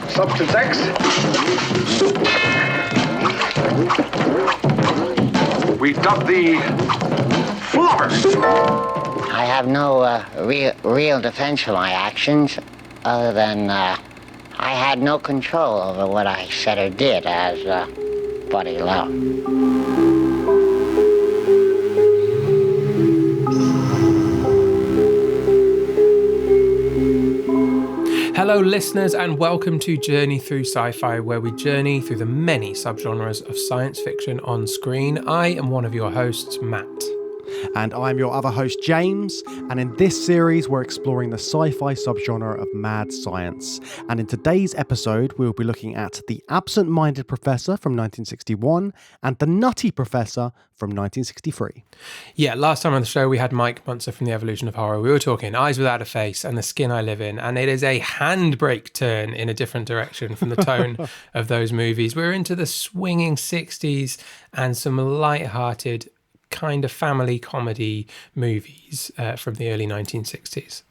Substance X. We've got the Flubber. I have no real defense for my actions, other than I had no control over what I said or did as Buddy Lowe. Hello, listeners, and welcome to Journey Through Sci-Fi, where we journey through the many subgenres of science fiction on screen. I am one of your hosts, Matt. And I'm your other host, James. And in this series, we're exploring the sci-fi subgenre of mad science. And in today's episode, we'll be looking at The Absent-Minded Professor from 1961 and The Nutty Professor from 1963. Yeah, last time on the show, we had Mike Munzer from The Evolution of Horror. We were talking Eyes Without a Face and The Skin I Live In, and it is a handbrake turn in a different direction from the tone of those movies. We're into the swinging 60s and some light-hearted kind of family comedy movies from the early 1960s.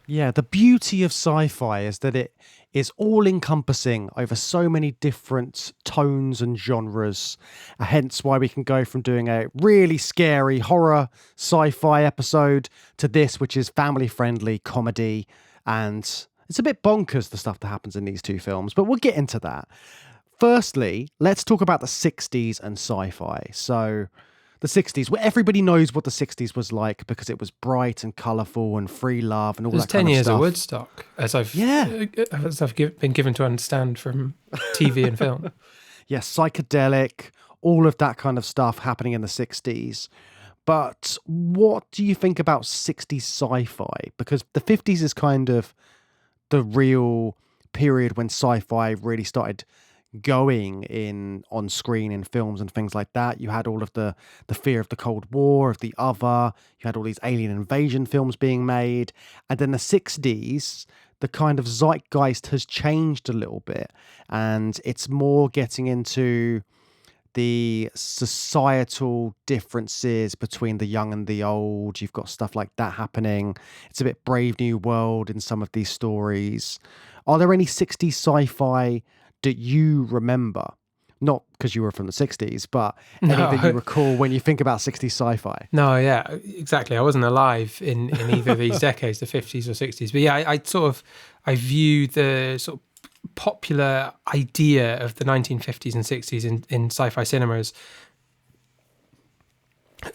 Yeah, the beauty of sci-fi is that it is all-encompassing over so many different tones and genres, hence why we can go from doing a really scary horror sci-fi episode to this, which is family-friendly comedy, and it's a bit bonkers, the stuff that happens in these two films, but we'll get into that. Firstly, let's talk about the 60s and sci-fi. So the 60s, where everybody knows what the 60s was like because it was bright and colourful and free love and all that kind of stuff. It was 10 years of Woodstock, as I've been given to understand from TV and film. Yeah, psychedelic, all of that kind of stuff happening in the 60s. But what do you think about 60s sci-fi? Because the 50s is kind of the real period when sci-fi really started going in on screen in films and things like that. You had all of the fear of the Cold War, of the other. You had all these alien invasion films being made. And then the 60s, the kind of zeitgeist has changed a little bit. And it's more getting into the societal differences between the young and the old. You've got stuff like that happening. It's a bit Brave New World in some of these stories. Are there any 60s sci-fi that you remember? Not because you were from the 60s, but any that you recall when you think about 60s sci-fi? No, yeah, exactly. I wasn't alive in either of these decades, the 50s or 60s. But yeah, I view the sort of popular idea of the 1950s and 60s in sci-fi cinemas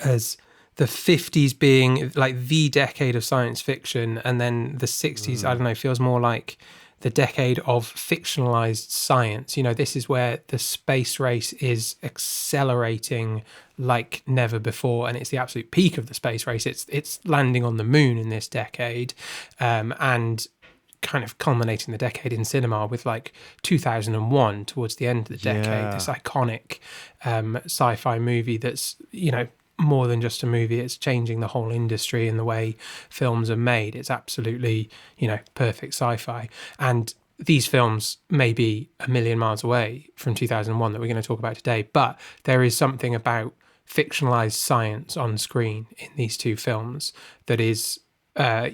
as the 50s being like the decade of science fiction, and then the 60s, I don't know, feels more like the decade of fictionalized science. You know, this is where the space race is accelerating like never before, and it's the absolute peak of the space race. It's landing on the moon in this decade, and kind of culminating the decade in cinema with like 2001 towards the end of the decade, this iconic sci-fi movie that's, you know, more than just a movie. It's changing the whole industry and the way films are made. It's absolutely, you know, perfect sci-fi. And these films may be a million miles away from 2001 that we're going to talk about today, but there is something about fictionalized science on screen in these two films that is,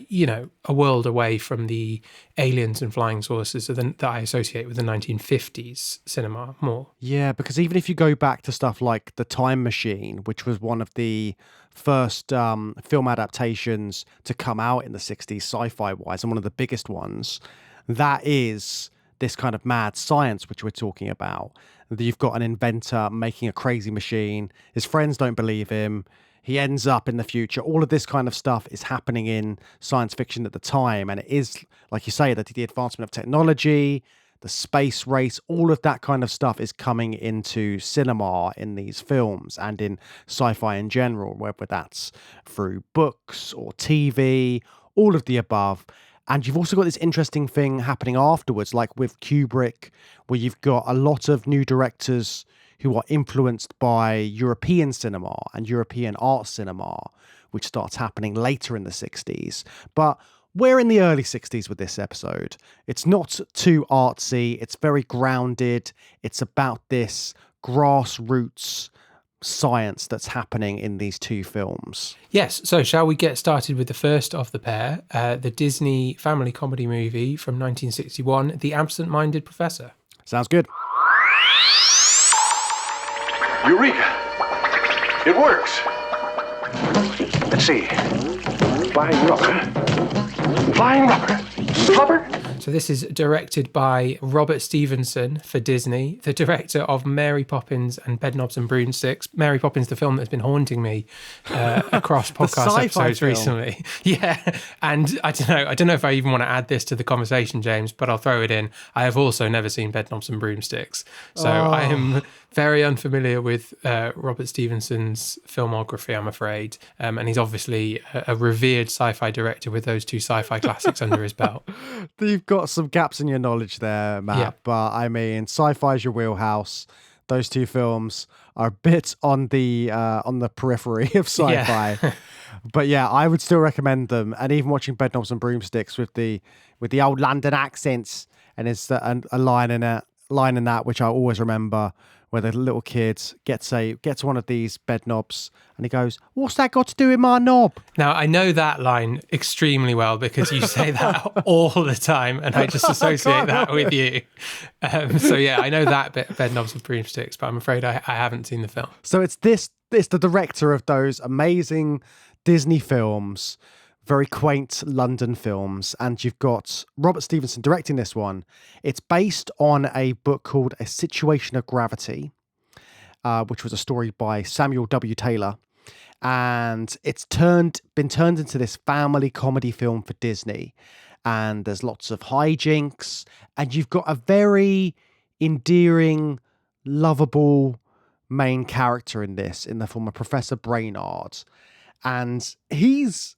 you know, a world away from the aliens and flying saucers that I associate with the 1950s cinema more. Yeah, because even if you go back to stuff like The Time Machine, which was one of the first film adaptations to come out in the 60s sci-fi wise, and one of the biggest ones, that is this kind of mad science which we're talking about. You've got an inventor making a crazy machine. His friends don't believe him. He ends up in the future. All of this kind of stuff is happening in science fiction at the time. And it is, like you say, that the advancement of technology, the space race, all of that kind of stuff is coming into cinema in these films and in sci-fi in general, whether that's through books or TV, all of the above. And you've also got this interesting thing happening afterwards, like with Kubrick, where you've got a lot of new directors who are influenced by European cinema and European art cinema, which starts happening later in the 60s. But we're in the early 60s with this episode. It's not too artsy. It's very grounded. It's about this grassroots science that's happening in these two films. Yes, so shall we get started with the first of the pair, the Disney family comedy movie from 1961, The Absent-Minded Professor? Sounds good. Eureka! It works. Let's see. Flying rubber. Flying rubber. Flubber. So this is directed by Robert Stevenson for Disney, the director of Mary Poppins and Bedknobs and Broomsticks. Mary Poppins, the film that's been haunting me across podcast Sci-Fi episodes film. recently. Yeah, and I don't know if I even want to add this to the conversation, James, but I'll throw it in. I have also never seen Bedknobs and Broomsticks, so I am very unfamiliar with Robert Stevenson's filmography, I'm afraid. And he's obviously a revered sci-fi director with those two sci-fi classics under his belt. You've got some gaps in your knowledge there, Matt. Yeah. But I mean, sci-fi is your wheelhouse. Those two films are a bit on the periphery of sci-fi. Yeah. But yeah, I would still recommend them. And even watching Bedknobs and Broomsticks with the old London accents, and it's a line in that which I always remember, where the little kid gets one of these bed knobs and he goes, "What's that got to do with my knob?" Now, I know that line extremely well because you say that all the time and I just associate that with you. So yeah, I know that bit, Bedknobs and Broomsticks, but I'm afraid I haven't seen the film. So it's the director of those amazing Disney films, very quaint London films, and you've got Robert Stevenson directing this one. It's based on a book called A Situation of Gravity, which was a story by Samuel W. Taylor, and it's been turned into this family comedy film for Disney. And there's lots of hijinks, and you've got a very endearing, lovable main character in the form of Professor Brainard, and he's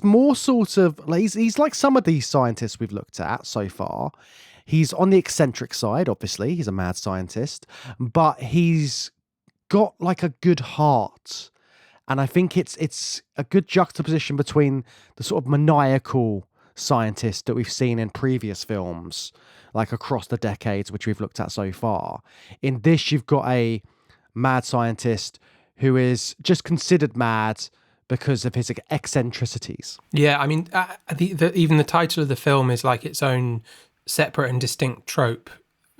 more sort of like he's like some of these scientists we've looked at so far. He's on the eccentric side, obviously. He's a mad scientist, but he's got like a good heart. And I think it's a good juxtaposition between the sort of maniacal scientist that we've seen in previous films, like across the decades, which we've looked at so far. In this, you've got a mad scientist who is just considered mad because of his eccentricities. Yeah, I mean, even the title of the film is like its own separate and distinct trope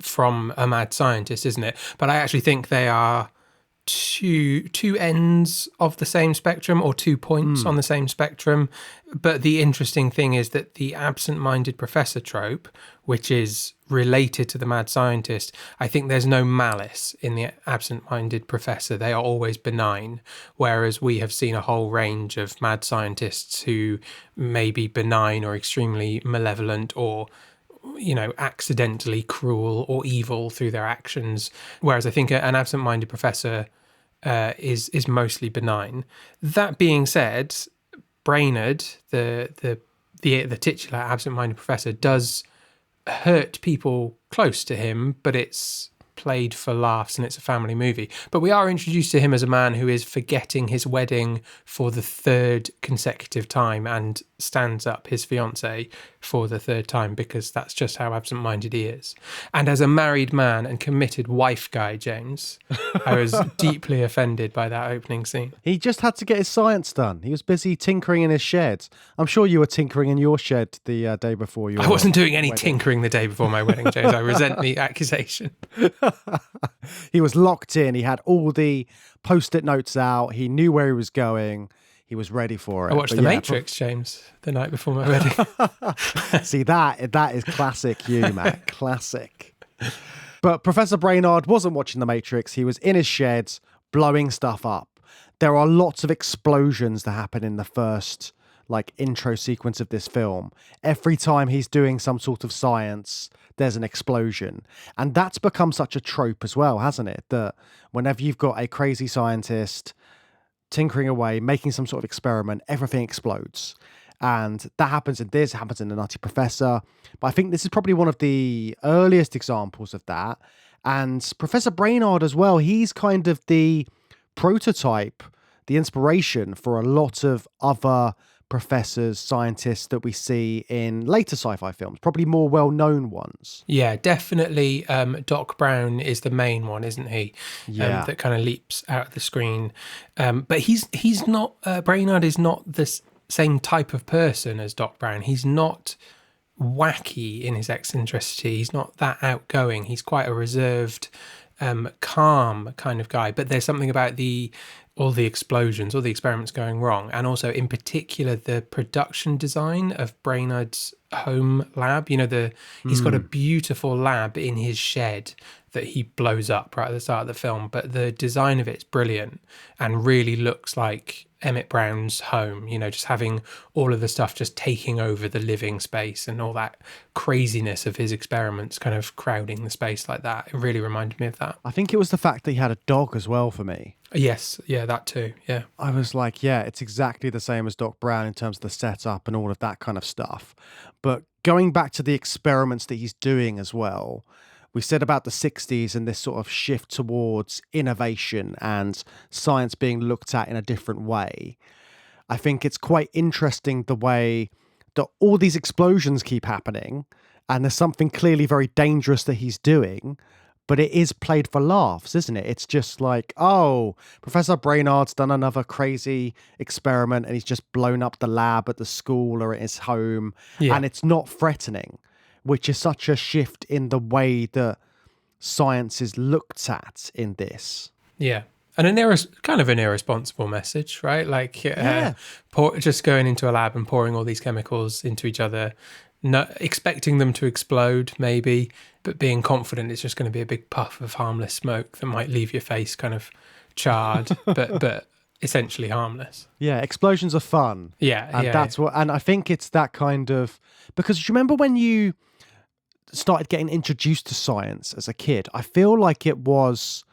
from a mad scientist, isn't it? But I actually think they are two ends of the same spectrum, or 2 points on the same spectrum. But the interesting thing is that the absent-minded professor trope, which is related to the mad scientist, I think there's no malice in the absent-minded professor. They are always benign, whereas we have seen a whole range of mad scientists who may be benign or extremely malevolent, or accidentally cruel or evil through their actions. Whereas I think an absent-minded professor is mostly benign. That being said, Brainard, the titular absent-minded professor, does hurt people close to him, but it's played for laughs and it's a family movie. But we are introduced to him as a man who is forgetting his wedding for the third consecutive time and stands up his fiancée for the third time, because that's just how absent-minded he is. And as a married man and committed wife guy, James, I was deeply offended by that opening scene. He just had to get his science done. He was busy tinkering in his shed. I'm sure you were tinkering in your shed the day before your I wasn't doing any wedding. tinkering the day before my wedding, James. I resent the accusation. He was locked in. He had all the post-it notes out. He knew where he was going. He was ready for it. I watched But The yeah, Matrix, James, the night before my wedding. See, that is classic you, Matt. Classic. But Professor Brainard wasn't watching The Matrix. He was in his shed blowing stuff up. There are lots of explosions that happen in the first intro sequence of this film. Every time he's doing some sort of science, there's an explosion. And that's become such a trope as well, hasn't it? That whenever you've got a crazy scientist tinkering away, making some sort of experiment, everything explodes. And that happens in this, it happens in The Nutty Professor. But I think this is probably one of the earliest examples of that. And Professor Brainard as well, he's kind of the prototype, the inspiration for a lot of other professors, scientists that we see in later sci-fi films, probably more well-known ones. Yeah, definitely. Doc Brown is the main one, isn't he? Yeah. That kind of leaps out of the screen. But he's not. Brainard is not the same type of person as Doc Brown. He's not wacky in his eccentricity. He's not that outgoing. He's quite a reserved, calm kind of guy. But there's something about all the explosions, all the experiments going wrong, and also in particular the production design of Brainard's home lab. He's got a beautiful lab in his shed that he blows up right at the start of the film, but the design of it's brilliant and really looks like Emmett Brown's home, just having all of the stuff just taking over the living space and all that craziness of his experiments kind of crowding the space like that. It really reminded me of that. I think it was the fact that he had a dog as well for me. Yes, yeah, that too, yeah. I was like, yeah, it's exactly the same as Doc Brown in terms of the setup and all of that kind of stuff. But going back to the experiments that he's doing as well, we said about the 60s and this sort of shift towards innovation and science being looked at in a different way. I think it's quite interesting the way that all these explosions keep happening and there's something clearly very dangerous that he's doing, but it is played for laughs, isn't it? It's just like, oh, Professor Brainard's done another crazy experiment and he's just blown up the lab at the school or at his home, and it's not threatening, which is such a shift in the way that science is looked at in this. Yeah. And kind of an irresponsible message, right? Like just going into a lab and pouring all these chemicals into each other, not expecting them to explode maybe, but being confident it's just going to be a big puff of harmless smoke that might leave your face kind of charred, but essentially harmless. Yeah, explosions are fun. Yeah, and I think it's that kind of, because you remember when you started getting introduced to science as a kid, I feel like it was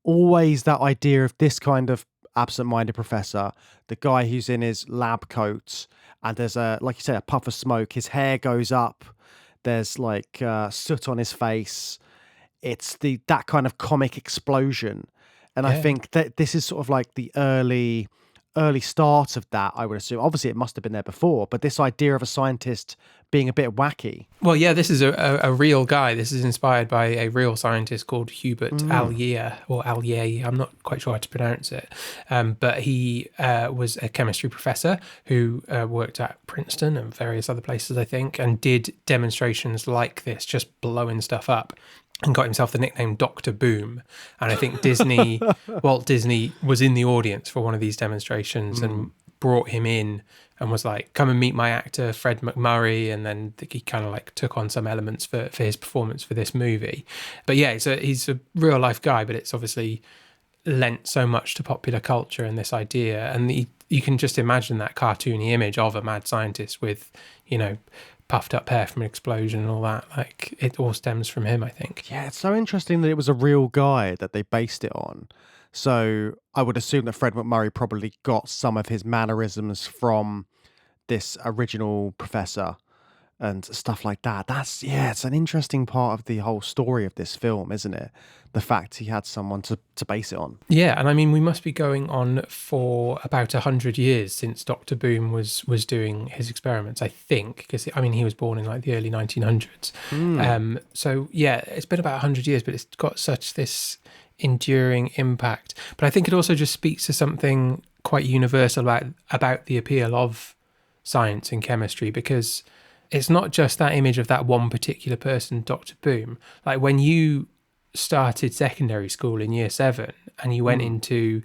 always that idea of this kind of absent-minded professor, the guy who's in his lab coat, and there's like you said, a puff of smoke, his hair goes up, there's like soot on his face. It's that kind of comic explosion. And I think that this is sort of like the early start of that, I would assume. Obviously, it must have been there before, but this idea of a scientist being a bit wacky. Well, yeah, this is a real guy. This is inspired by a real scientist called Hubert Allier, or Allier. I'm not quite sure how to pronounce it. But he was a chemistry professor who worked at Princeton and various other places, I think, and did demonstrations like this, just blowing stuff up, and got himself the nickname Dr. Boom. And I think Walt Disney was in the audience for one of these demonstrations and brought him in and was like, come and meet my actor, Fred McMurray. And then he kind of like took on some elements for his performance for this movie. But yeah, he's a real life guy, but it's obviously lent so much to popular culture and this idea. And you can just imagine that cartoony image of a mad scientist with, puffed up hair from an explosion and all that. Like, it all stems from him, I think. Yeah, it's so interesting that it was a real guy that they based it on. So I would assume that Fred McMurray probably got some of his mannerisms from this original professor and stuff like that. It's an interesting part of the whole story of this film, isn't it? The fact he had someone to base it on. Yeah, and I mean, we must be going on for about 100 years since Dr. Boom was doing his experiments, I think, because, he was born in like the early 1900s. So, yeah, it's been about 100 years, but it's got such this enduring impact. But I think it also just speaks to something quite universal about the appeal of science and chemistry, because it's not just that image of that one particular person, Dr. Boom. Like, when you started secondary school in year 7 and you went into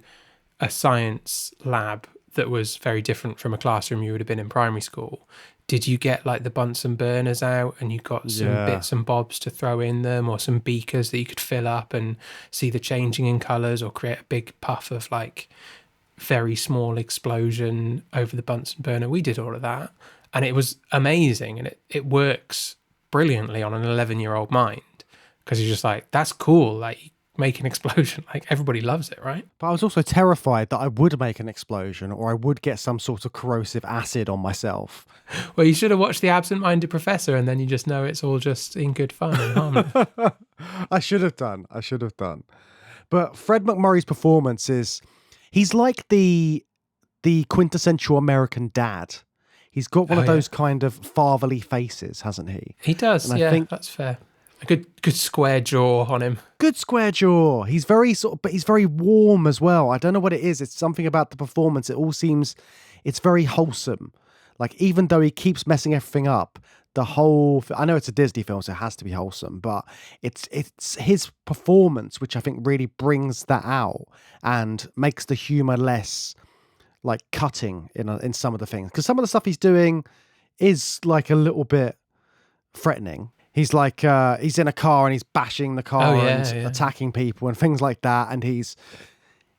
a science lab that was very different from a classroom you would have been in primary school, did you get like the Bunsen burners out and you got some bits and bobs to throw in them, or some beakers that you could fill up and see the changing in colours, or create a big puff of like very small explosion over the Bunsen burner? We did all of that, and it was amazing, and it works brilliantly on an 11-year-old mind, because you're just like, that's cool, like, make an explosion, like, everybody loves it, right? But I was also terrified that I would make an explosion, or I would get some sort of corrosive acid on myself. Well, you should have watched The Absent-Minded Professor, and then you just know it's all just in good fun and harmless. I should have done. But Fred McMurray's performance he's like the quintessential American dad. He's got one of yeah. those kind of fatherly faces, hasn't he? He does, And I yeah, think that's fair. A good square jaw on him. good square jaw. He's very but he's very warm as well. I don't know what it is. It's something about the performance. It all seems, it's very wholesome. Like, even though he keeps messing everything up, I know it's a Disney film, so it has to be wholesome, but it's his performance which I think really brings that out and makes the humor less like cutting in some of the things, because some of the stuff he's doing is like a little bit threatening. He's like he's in a car and he's bashing the car and attacking people and things like that, and he's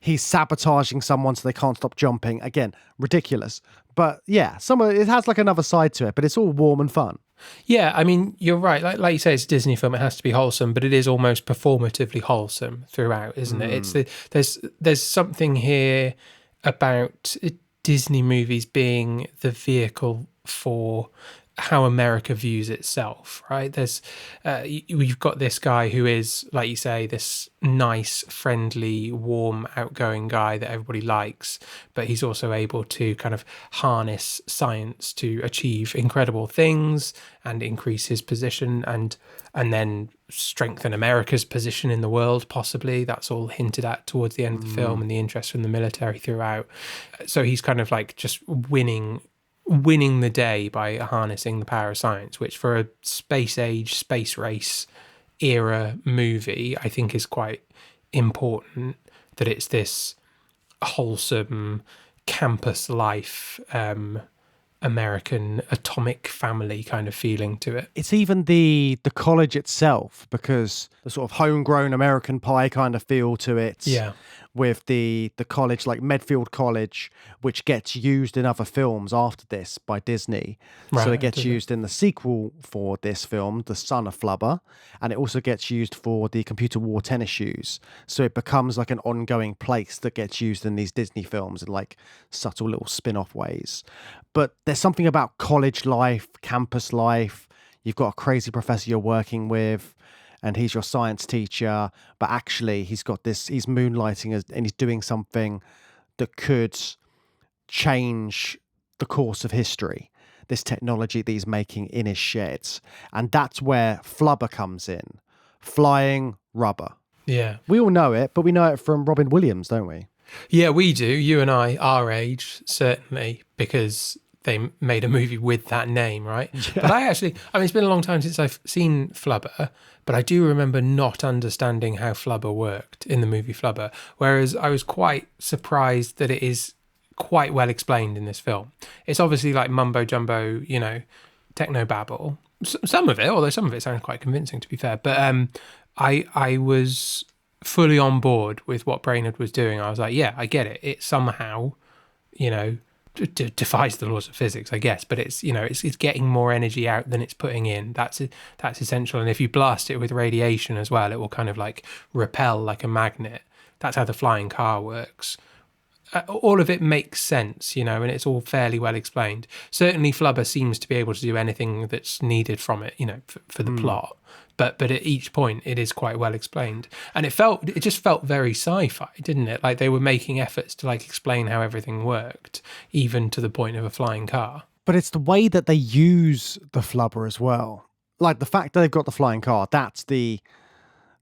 sabotaging someone so they can't stop jumping. Again, ridiculous. But yeah, it has like another side to it, but it's all warm and fun. Yeah, I mean, you're right. Like you say, it's a Disney film. It has to be wholesome, but it is almost performatively wholesome throughout, isn't it? There's something here about Disney movies being the vehicle for how America views itself, right? We've got this guy who is, like you say, this nice, friendly, warm, outgoing guy that everybody likes, but he's also able to kind of harness science to achieve incredible things and increase his position and then strengthen America's position in the world, possibly. That's all hinted at towards the end of the film, and the interest from the military throughout. So he's kind of like just winning the day by harnessing the power of science, which for a space age, space race era movie, I think is quite important, that it's this wholesome campus life, American atomic family kind of feeling to it. It's even the college itself, because the sort of homegrown American Pie kind of feel to it. Yeah. With the college, like Medfield College, which gets used in other films after this by Disney. So it gets used in the sequel for this film, The Son of Flubber, and it also gets used for the computer wore tennis shoes. So it becomes like an ongoing place that gets used in these Disney films in like subtle little spin-off ways. But there's something about college life, campus life. You've got a crazy professor you're working with, and he's your science teacher, but actually he's moonlighting and he's doing something that could change the course of history, this technology that he's making in his sheds. And that's where Flubber comes in, flying rubber. Yeah. We all know it, but we know it from Robin Williams, don't we? Yeah, we do. You and I, our age, certainly, because they made a movie with that name, right? Yeah. But it's been a long time since I've seen Flubber, but I do remember not understanding how Flubber worked in the movie Flubber, whereas I was quite surprised that it is quite well explained in this film. It's obviously like mumbo jumbo, techno babble. Some of it, although some of it sounds quite convincing, to be fair. But I was fully on board with what Brainerd was doing. I was like, yeah, I get it. It somehow, defies the laws of physics, I guess, but it's it's getting more energy out than it's putting in. That's essential. And if you blast it with radiation as well, it will kind of like repel like a magnet. That's how the flying car works. All of it makes sense, and it's all fairly well explained. Certainly Flubber seems to be able to do anything that's needed from it, for the plot. But at each point, it is quite well explained. And it just felt very sci-fi, didn't it? Like they were making efforts to like explain how everything worked, even to the point of a flying car. But it's the way that they use the Flubber as well. Like the fact that they've got the flying car, that's the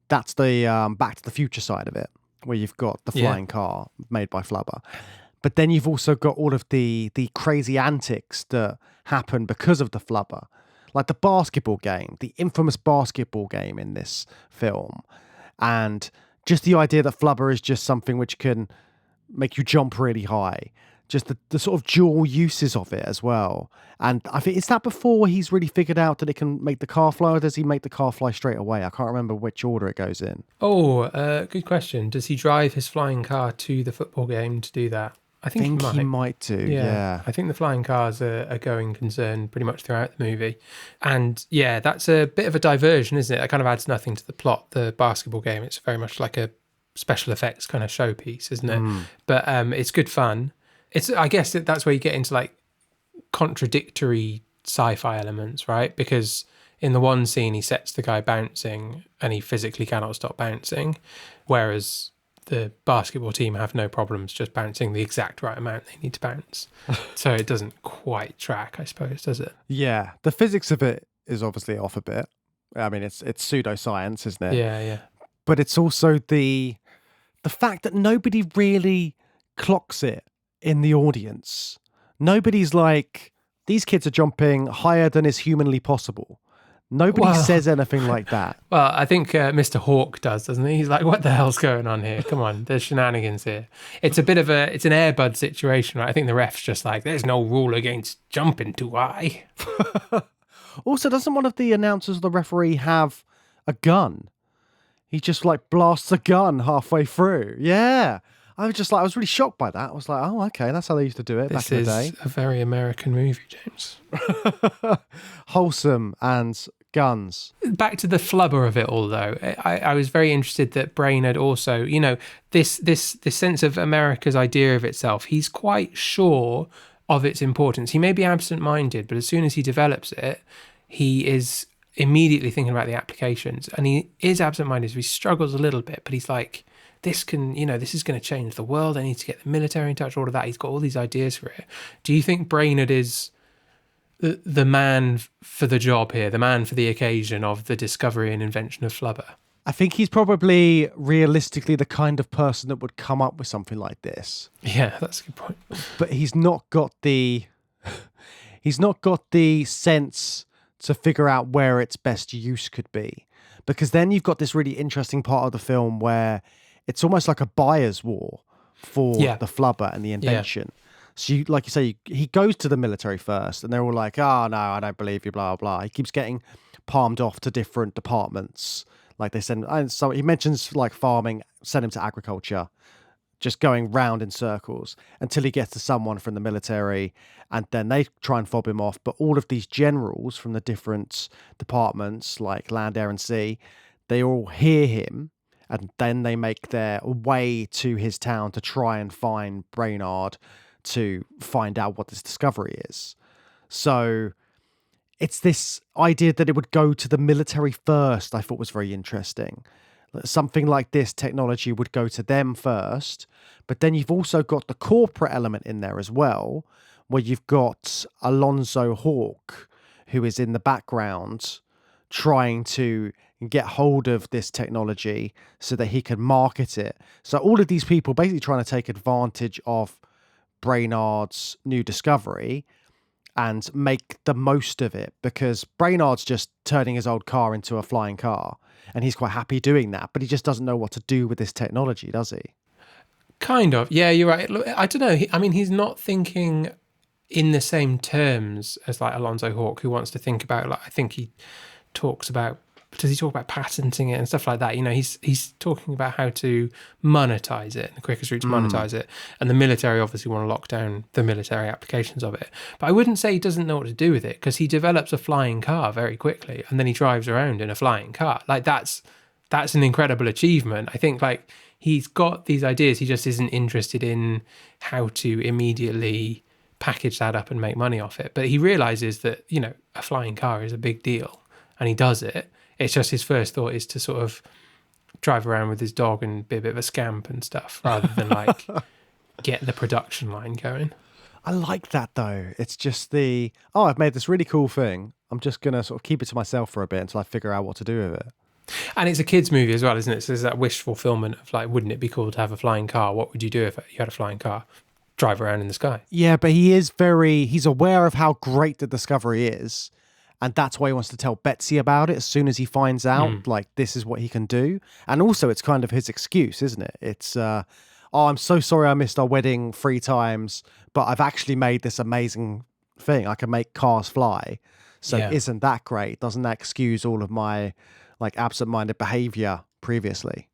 Back to the Future side of it, where you've got the flying car made by Flubber. But then you've also got all of the crazy antics that happen because of the Flubber. Like the basketball game, the infamous basketball game in this film. And just the idea that Flubber is just something which can make you jump really high. Just the sort of dual uses of it as well. And I think, is that before he's really figured out that it can make the car fly, or does he make the car fly straight away? I can't remember which order it goes in. Oh, good question. Does he drive his flying car to the football game to do that? I think he might do, yeah. I think the flying cars are a going concern pretty much throughout the movie. And yeah, that's a bit of a diversion, isn't it? That kind of adds nothing to the plot, the basketball game. It's very much like a special effects kind of showpiece, isn't it? But it's good fun. I guess that's where you get into like contradictory sci-fi elements, right? Because in the one scene, he sets the guy bouncing and he physically cannot stop bouncing. Whereas the basketball team have no problems just bouncing the exact right amount they need to bounce. So it doesn't quite track, I suppose, does it? Yeah, the physics of it is obviously off a bit. I mean, it's pseudoscience, isn't it? Yeah. But it's also the fact that nobody really clocks it in the audience. Nobody's like, these kids are jumping higher than is humanly possible. Nobody says anything like that. Well, I think Mr. Hawk does, doesn't he? He's like, what the hell's going on here? Come on, there's shenanigans here. It's a bit of it's an Airbud situation, right? I think the ref's just like, there's no rule against jumping too high. Also, doesn't one of the announcers or the referee have a gun? He just like blasts a gun halfway through. Yeah. I was really shocked by that. I was like, oh, okay, that's how they used to do it back in the day. This is a very American movie, James. Wholesome and guns. Back to the flubber of it all, though. I was very interested that Brainerd also, this sense of America's idea of itself, he's quite sure of its importance. He may be absent-minded, but as soon as he develops it, he is immediately thinking about the applications. And he is absent-minded, so he struggles a little bit, but he's like, this is going to change the world. I need to get the military in touch, all of that. He's got all these ideas for it. Do you think Brainerd is the man for the job here, the man for the occasion of the discovery and invention of flubber? I think he's probably realistically the kind of person that would come up with something like this. Yeah, that's a good point. But he's not got the sense to figure out where its best use could be. Because then you've got this really interesting part of the film where it's almost like a buyer's war for the flubber and the invention. Yeah. So, like you say, he goes to the military first, and they're all like, "Oh no, I don't believe you." Blah blah. He keeps getting palmed off to different departments. Like they send, and so he mentions like farming, send him to agriculture, just going round in circles until he gets to someone from the military, and then they try and fob him off. But all of these generals from the different departments, like land, air, and sea, they all hear him. And then they make their way to his town to try and find Brainerd to find out what this discovery is. So it's this idea that it would go to the military first, I thought was very interesting. Something like this technology would go to them first, but then you've also got the corporate element in there as well, where you've got Alonzo Hawk, who is in the background trying to get hold of this technology so that he can market it. So all of these people basically trying to take advantage of Brainerd's new discovery and make the most of it, because Brainerd's just turning his old car into a flying car, and he's quite happy doing that, but he just doesn't know what to do with this technology, does he? Kind of. Yeah, you're right. Look, I don't know. He's not thinking in the same terms as like Alonzo Hawk, who wants to think about, like, I think he talks about, does he talk about patenting it and stuff like that? He's talking about how to monetize it, the quickest route to monetize it. And the military obviously want to lock down the military applications of it. But I wouldn't say he doesn't know what to do with it, because he develops a flying car very quickly, and then he drives around in a flying car. Like that's an incredible achievement. I think like he's got these ideas. He just isn't interested in how to immediately package that up and make money off it. But he realizes that, a flying car is a big deal, and he does it. It's just his first thought is to sort of drive around with his dog and be a bit of a scamp and stuff, rather than like get the production line going. I like that though. It's just I've made this really cool thing. I'm just going to sort of keep it to myself for a bit until I figure out what to do with it. And it's a kid's movie as well, isn't it? So there's that wish fulfillment of like, wouldn't it be cool to have a flying car? What would you do if you had a flying car? Drive around in the sky. Yeah, but he's aware of how great the discovery is. And that's why he wants to tell Betsy about it as soon as he finds out, like, this is what he can do. And also, it's kind of his excuse, isn't it? It's, I'm so sorry I missed our wedding 3 times, but I've actually made this amazing thing. I can make cars fly. So Isn't that great? Doesn't that excuse all of my, like, absent-minded behavior previously?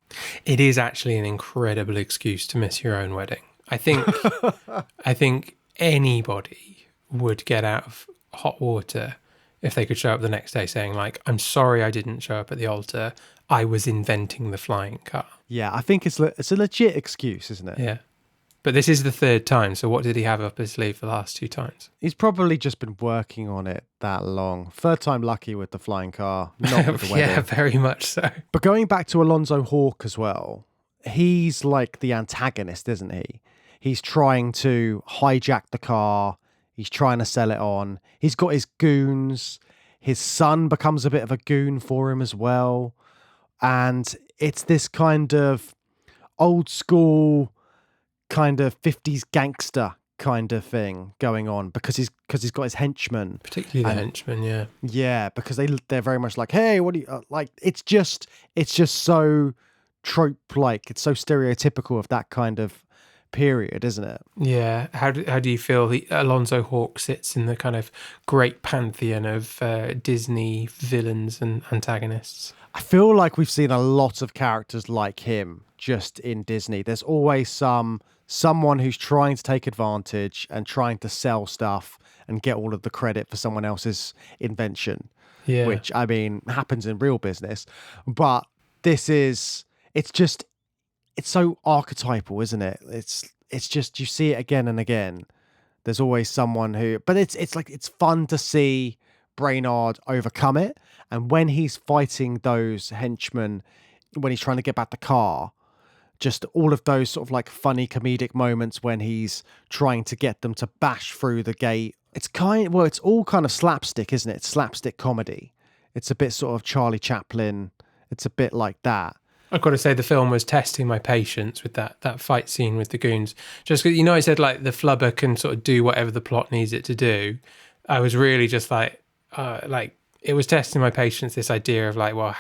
It is actually an incredible excuse to miss your own wedding. I think anybody would get out of hot water if they could show up the next day saying, like, I'm sorry I didn't show up at the altar. I was inventing the flying car. Yeah, I think it's a legit excuse, isn't it? Yeah. But this is the 3rd time, so what did he have up his sleeve the last 2 times? He's probably just been working on it that long. 3rd time lucky with the flying car, not with the wedding. Yeah, very much so. But going back to Alonzo Hawk as well, he's like the antagonist, isn't he? He's trying to hijack the car. He's trying to sell it on. He's got his goons. His son becomes a bit of a goon for him as well. And it's this kind of old school kind of 50s gangster kind of thing going on because he's got his henchmen, particularly the henchmen. Yeah, because they're very much like, hey, what do you like? It's just so trope like. It's so stereotypical of that kind of period, isn't it? Yeah. How do you feel Alonzo Hawke sits in the kind of great pantheon of Disney villains and antagonists? I feel like we've seen a lot of characters like him just in Disney. There's always someone who's trying to take advantage and trying to sell stuff and get all of the credit for someone else's invention. Yeah. Which, I mean, happens in real business. But it's so archetypal, isn't it? It's just, you see it again and again. There's always someone but it's like, it's fun to see Brainard overcome it. And when he's fighting those henchmen, when he's trying to get back the car, just all of those sort of like funny comedic moments when he's trying to get them to bash through the gate. It's all kind of slapstick, isn't it? It's slapstick comedy. It's a bit sort of Charlie Chaplin. It's a bit like that. I've got to say the film was testing my patience with that fight scene with the goons. Just because, I said like the Flubber can sort of do whatever the plot needs it to do. I was really just like it was testing my patience, this idea of like, well,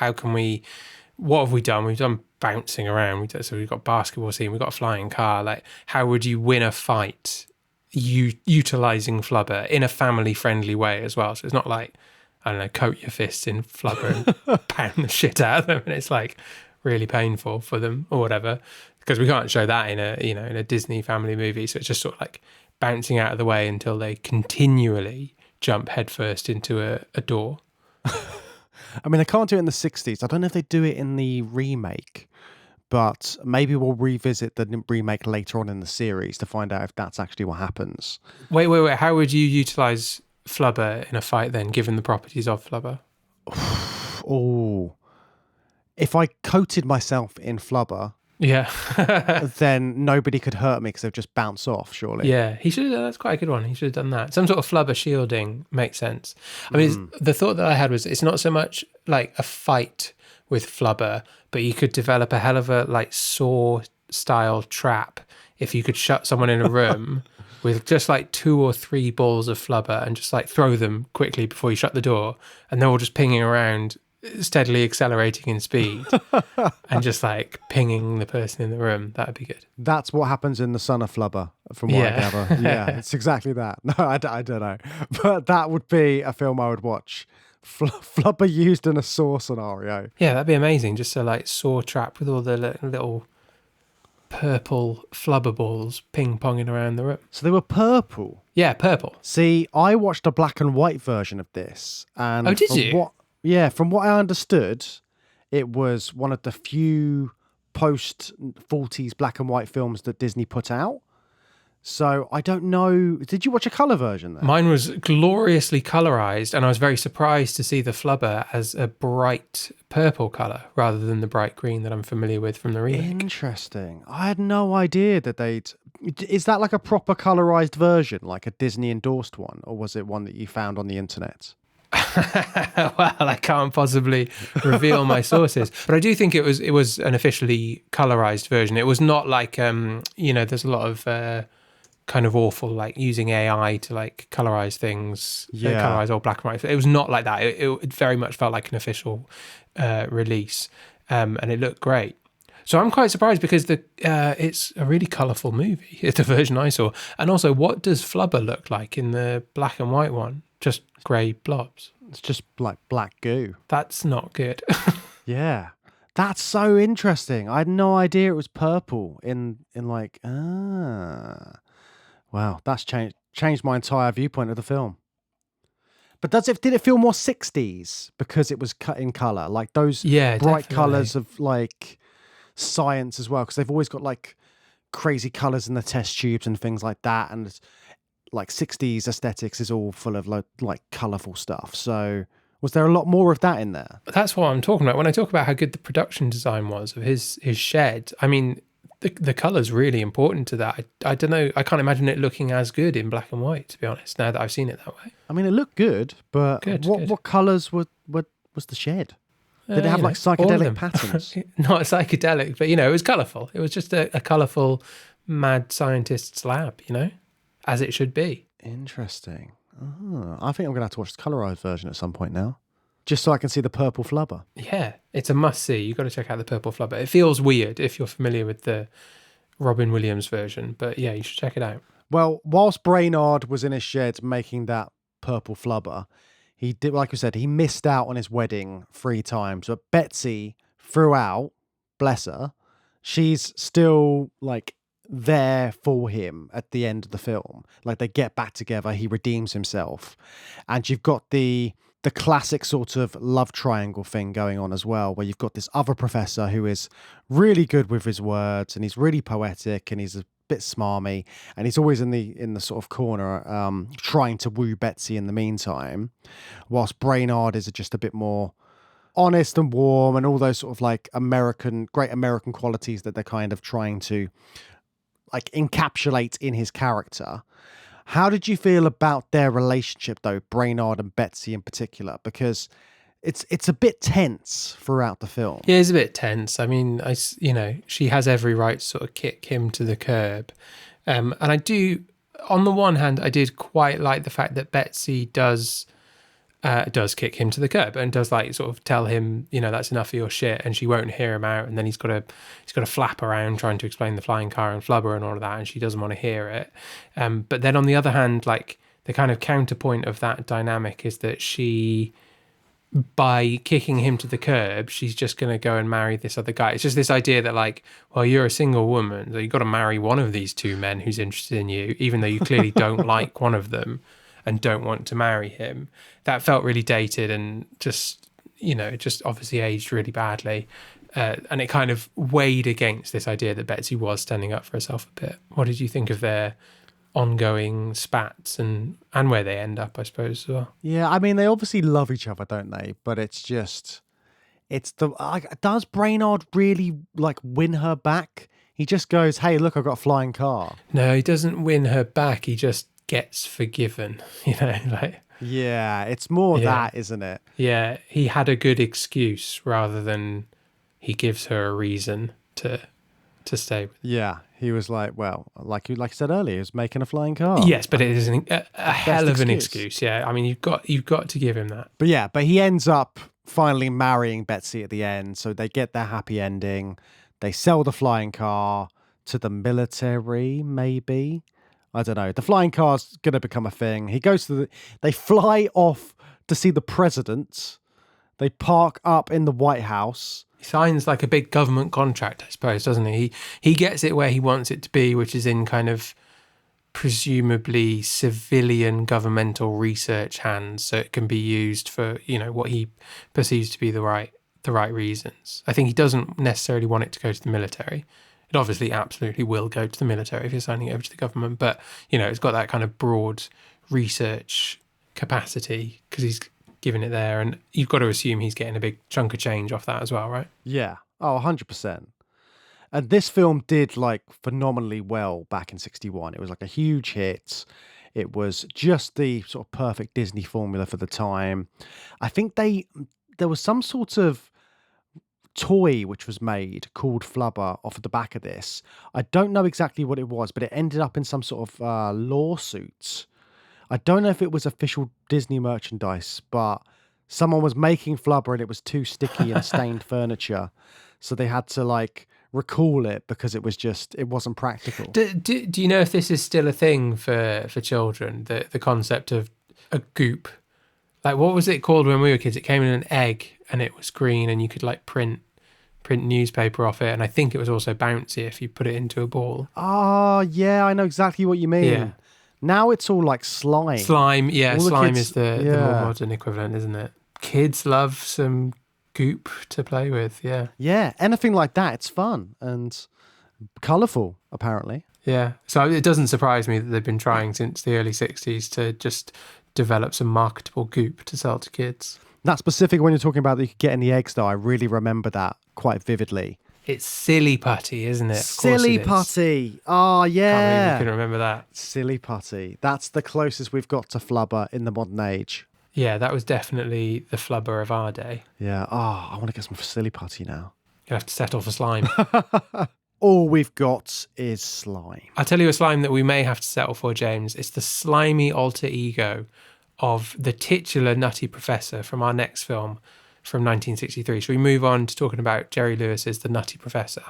what have we done? We've done bouncing around. So we've got basketball scene, we've got a flying car. Like, how would you win a fight utilizing Flubber in a family-friendly way as well? So it's not like, I don't know, coat your fists in Flubber and pound the shit out of them, and it's like really painful for them or whatever, because we can't show that in a Disney family movie. So it's just sort of like bouncing out of the way until they continually jump headfirst into a door. I mean, they can't do it in the 60s. I don't know if they do it in the remake, but maybe we'll revisit the remake later on in the series to find out if that's actually what happens. Wait. How would you utilize Flubber in a fight then, given the properties of Flubber? Oh, if I coated myself in Flubber, yeah, then nobody could hurt me because they'd just bounce off, surely. Yeah, he should have. That's quite a good one. He should have done that. Some sort of Flubber shielding makes sense. I mean, the thought that I had was it's not so much like a fight with Flubber, but you could develop a hell of a like Saw style trap if you could shut someone in a room with just like 2 or 3 balls of Flubber and just like throw them quickly before you shut the door, and they're all just pinging around, steadily accelerating in speed and just like pinging the person in the room. That would be good. That's what happens in The Son of Flubber, from what I gather. Yeah, it's exactly that. No, I don't know. But that would be a film I would watch. Flubber used in a Saw scenario. Yeah, that'd be amazing. Just a like Saw trap with all the little purple Flubber balls ping-ponging around the room. So they were purple? Yeah, purple. See, I watched a black and white version of this. And oh, did you? From what I understood, it was one of the few post-40s black and white films that Disney put out. So I don't know. Did you watch a colour version then? Mine was gloriously colourised, and I was very surprised to see the Flubber as a bright purple colour rather than the bright green that I'm familiar with from the remake. Interesting. I had no idea that they'd... Is that like a proper colourised version, like a Disney-endorsed one, or was it one that you found on the internet? Well, I can't possibly reveal my sources, but I do think it was an officially colorized version. It was not like there's a lot of kind of awful like using AI to like colorize things, colorize all black and white. It was not like that. It very much felt like an official release, and it looked great. So I'm quite surprised because it's a really colourful movie, the version I saw. And also, what does Flubber look like in the black and white one? Just grey blobs. It's just like black goo. That's not good. Yeah. That's so interesting. I had no idea it was purple Wow, that's changed my entire viewpoint of the film. But did it feel more 60s because it was cut in colour? Like those bright colours of like science as well, because they've always got like crazy colours in the test tubes and things like that, and like 60s aesthetics is all full of like colourful stuff. So Was there a lot more of that in there? That's what I'm talking about. When I talk about how good the production design was of his shed, I mean, the colour's really important to that. I don't know. I can't imagine it looking as good in black and white, to be honest, now that I've seen it that way. I mean, it looked good, but what colours was the shed? Did it have like psychedelic patterns? Not psychedelic, but, it was colourful. It was just a colourful mad scientist's lab, as it should be. Interesting. I think I'm going to have to watch the colorized version at some point now, just so I can see the purple flubber. Yeah, it's a must-see. You've got to check out the purple flubber. It feels weird if you're familiar with the Robin Williams version, but yeah, you should check it out. Well, whilst Brainard was in his shed making that purple flubber, he did, like you said, he missed out on his wedding 3 times. But Betsy, throughout, bless her, she's still like there for him at the end of the film. Like they get back together, he redeems himself, and you've got the classic sort of love triangle thing going on as well, where you've got this other professor who is really good with his words, and he's really poetic, and he's a bit smarmy, and he's always in the sort of corner trying to woo Betsy in the meantime, whilst Brainard is just a bit more honest and warm, and all those sort of like great American qualities that they're kind of trying to like encapsulate in his character. How did you feel about their relationship though, Brainard and Betsy in particular? Because it's a bit tense throughout the film. Yeah, it's a bit tense. I mean, she has every right to sort of kick him to the curb. And I do, on the one hand, I did quite like the fact that Betsy does kick him to the curb and does like sort of tell him, that's enough of your shit, and she won't hear him out, and then he's got to flap around trying to explain the flying car and Flubber and all of that, and she doesn't want to hear it. But then on the other hand, like the kind of counterpoint of that dynamic is that she, by kicking him to the curb, she's just going to go and marry this other guy. It's just this idea that like, well, you're a single woman, so you've got to marry one of these 2 men who's interested in you, even though you clearly don't like one of them and don't want to marry him. That felt really dated and just, it just obviously aged really badly. And it kind of weighed against this idea that Betsy was standing up for herself a bit. What did you think of their ongoing spats and where they end up, I suppose, as well? Yeah, I mean, they obviously love each other, don't they? But it's does Brainard really like win her back? He just goes, hey, look, I've got a flying car. No, he doesn't win her back. He just gets forgiven, like. Yeah, it's more that, isn't it? Yeah, he had a good excuse rather than he gives her a reason to stay with. Yeah, he was like, well, like you said earlier, he was making a flying car. Yes, but it is a hell of an excuse. Yeah, I mean, you've got to give him that. But he ends up finally marrying Betsy at the end, so they get their happy ending. They sell the flying car to the military, maybe. I don't know. The flying car's going to become a thing. He goes they fly off to see the president. They park up in the White House. He signs like a big government contract, I suppose, doesn't he? He gets it where he wants it to be, which is in kind of presumably civilian governmental research hands, so it can be used for, what he perceives to be the right reasons. I think he doesn't necessarily want it to go to the military. It obviously absolutely will go to the military if you're signing it over to the government, but, it's got that kind of broad research capacity because he's given it there, and you've got to assume he's getting a big chunk of change off that as well, right? Yeah. Oh, 100%. And this film did like phenomenally well back in 61. It was like a huge hit. It was just the sort of perfect Disney formula for the time. I think there was some sort of toy which was made called Flubber off of the back of this. I don't know exactly what it was, but it ended up in some sort of lawsuit. I don't know if it was official Disney merchandise, but someone was making Flubber and it was too sticky and stained furniture. So they had to like recall it because it wasn't practical. Do you know if this is still a thing for children, the concept of a goop? Like, what was it called when we were kids? It came in an egg and it was green and you could like print newspaper off it. And I think it was also bouncy if you put it into a ball. Oh, yeah, I know exactly what you mean. Yeah. Now it's all like slime. Slime, yeah. Slime is the more modern equivalent, isn't it? Kids love some goop to play with, yeah. Yeah, anything like that. It's fun and colourful, apparently. Yeah, so it doesn't surprise me that they've been trying since the early 60s to just develop some marketable goop to sell to kids. That specific when you're talking about that you could get in the eggs, though, I really remember that quite vividly. It's silly putty, isn't it? Silly putty. Oh, Can't believe yeah. you can remember that. Silly putty. That's the closest we've got to Flubber in the modern age. Yeah, that was definitely the Flubber of our day. Yeah. Oh, I want to get some silly putty now. You have to settle for slime. All we've got is slime. I'll tell you a slime that we may have to settle for, James. It's the slimy alter ego of the titular Nutty Professor from our next film from 1963. Shall we move on to talking about Jerry Lewis's The Nutty Professor?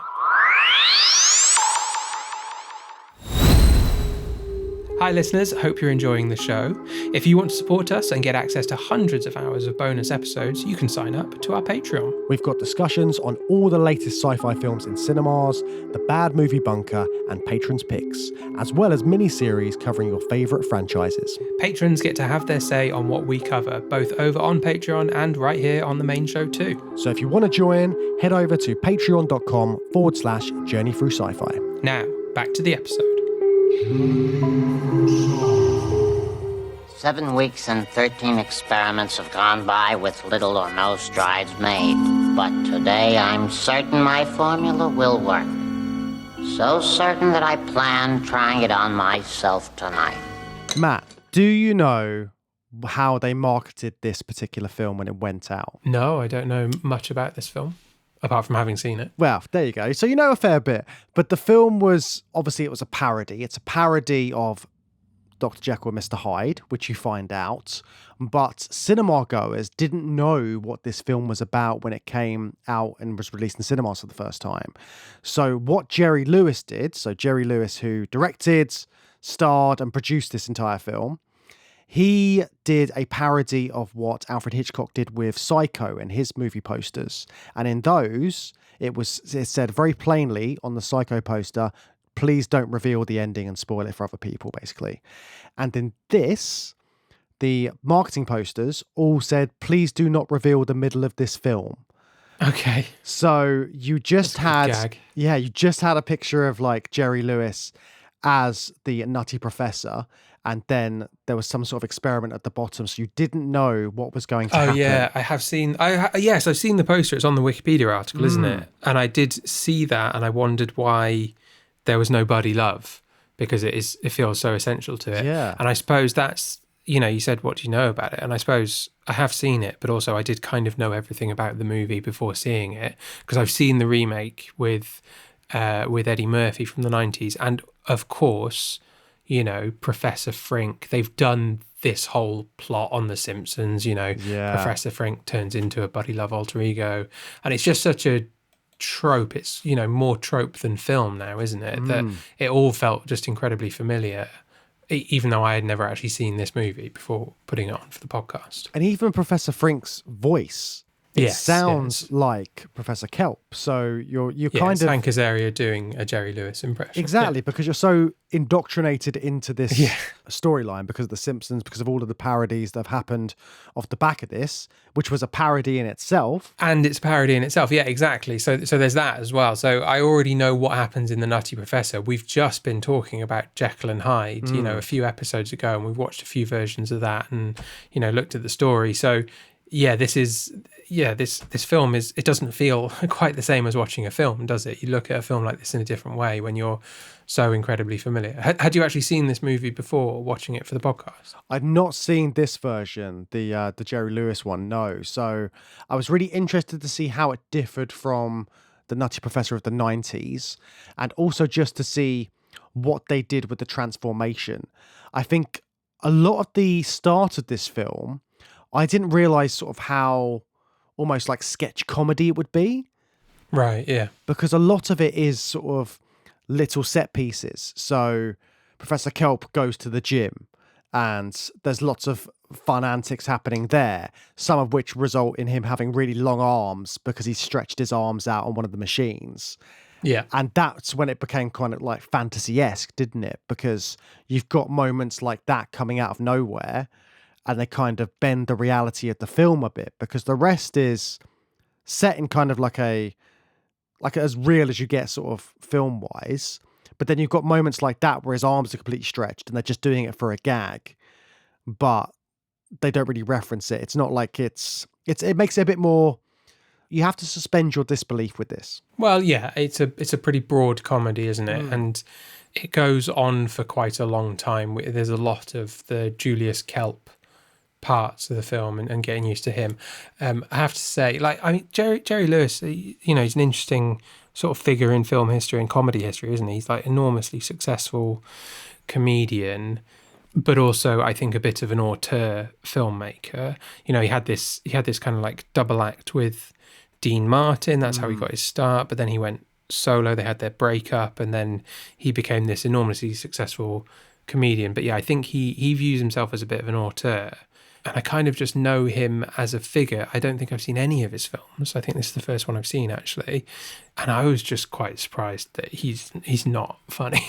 Hi listeners, hope you're enjoying the show. If you want to support us and get access to hundreds of hours of bonus episodes, you can sign up to our Patreon. We've got discussions on all the latest sci-fi films in cinemas, the Bad Movie Bunker, and Patrons' Picks, as well as mini-series covering your favourite franchises. Patrons get to have their say on what we cover, both over on Patreon and right here on the main show too. So if you want to join, head over to patreon.com/Journey Through Sci-Fi. Now, back to the episode. 7 weeks and 13 experiments have gone by with little or no strides made. But today I'm certain my formula will work. So certain that I plan trying it on myself tonight. Matt, do you know how they marketed this particular film when it went out? No, I don't know much about this film, apart from having seen it. Well, there you go. So you know a fair bit. But the film was, obviously it was a parody. It's a parody of Dr. Jekyll and Mr. Hyde, which you find out. But cinema goers didn't know what this film was about when it came out and was released in cinemas for the first time. So what Jerry Lewis did, so Jerry Lewis who directed, starred and produced this entire film, he did a parody of what Alfred Hitchcock did with Psycho and his movie posters. And in those, it said very plainly on the Psycho poster, please don't reveal the ending and spoil it for other people, basically. And in this, the marketing posters all said, please do not reveal the middle of this film. Okay. So you just That's a good gag. you just had a picture of like Jerry Lewis as the Nutty Professor, and then there was some sort of experiment at the bottom, so you didn't know what was going to happen. Oh yeah, I have seen. Yes, I've seen the poster. It's on the Wikipedia article, isn't it? And I did see that, and I wondered why there was no Buddy Love, because it feels so essential to it. Yeah. And I suppose that's, you said, what do you know about it? And I suppose I have seen it, but also I did kind of know everything about the movie before seeing it, because I've seen the remake with Eddie Murphy from the 90s. And of course, Professor Frink, they've done this whole plot on The Simpsons, Professor Frink turns into a Buddy Love alter ego. And it's just such a trope. It's, more trope than film now, isn't it? That it all felt just incredibly familiar, even though I had never actually seen this movie before putting it on for the podcast. And even Professor Frink's voice, it sounds like Professor Kelp. So you're kind of Hank Azaria doing a Jerry Lewis impression. Exactly, because you're so indoctrinated into this storyline because of The Simpsons, because of all of the parodies that have happened off the back of this, which was a parody in itself. And it's a parody in itself, yeah, exactly. So there's that as well. So I already know what happens in The Nutty Professor. We've just been talking about Jekyll and Hyde, a few episodes ago, and we've watched a few versions of that and, looked at the story. So yeah, this film it doesn't feel quite the same as watching a film, does it? You look at a film like this in a different way when you're so incredibly familiar. Had you actually seen this movie before watching it for the podcast? I'd not seen this version, the Jerry Lewis one, no. So I was really interested to see how it differed from the Nutty Professor of the 90s, and also just to see what they did with the transformation. I think a lot of the start of this film, I didn't realise sort of how almost like sketch comedy it would be. Right, yeah. Because a lot of it is sort of little set pieces. So Professor Kelp goes to the gym and there's lots of fun antics happening there, some of which result in him having really long arms because he stretched his arms out on one of the machines. Yeah. And that's when it became kind of like fantasy-esque, didn't it? Because you've got moments like that coming out of nowhere, and they kind of bend the reality of the film a bit, because the rest is set in kind of like as real as you get sort of film wise. But then you've got moments like that where his arms are completely stretched and they're just doing it for a gag, but they don't really reference it. It's not like it's it makes it a bit more. You have to suspend your disbelief with this. Well, yeah, it's a pretty broad comedy, isn't it? And it goes on for quite a long time. There's a lot of the Julius Kelp parts of the film and getting used to him. I have to say, Jerry Lewis, he's an interesting sort of figure in film history and comedy history, isn't he? He's like enormously successful comedian, but also I think a bit of an auteur filmmaker. He had this kind of like double act with Dean Martin. That's how he got his start, but then he went solo. They had their breakup, and then he became this enormously successful comedian. But yeah, I think he views himself as a bit of an auteur, and I kind of just know him as a figure. I don't think I've seen any of his films. I think this is the first one I've seen, actually, and I was just quite surprised that he's not funny.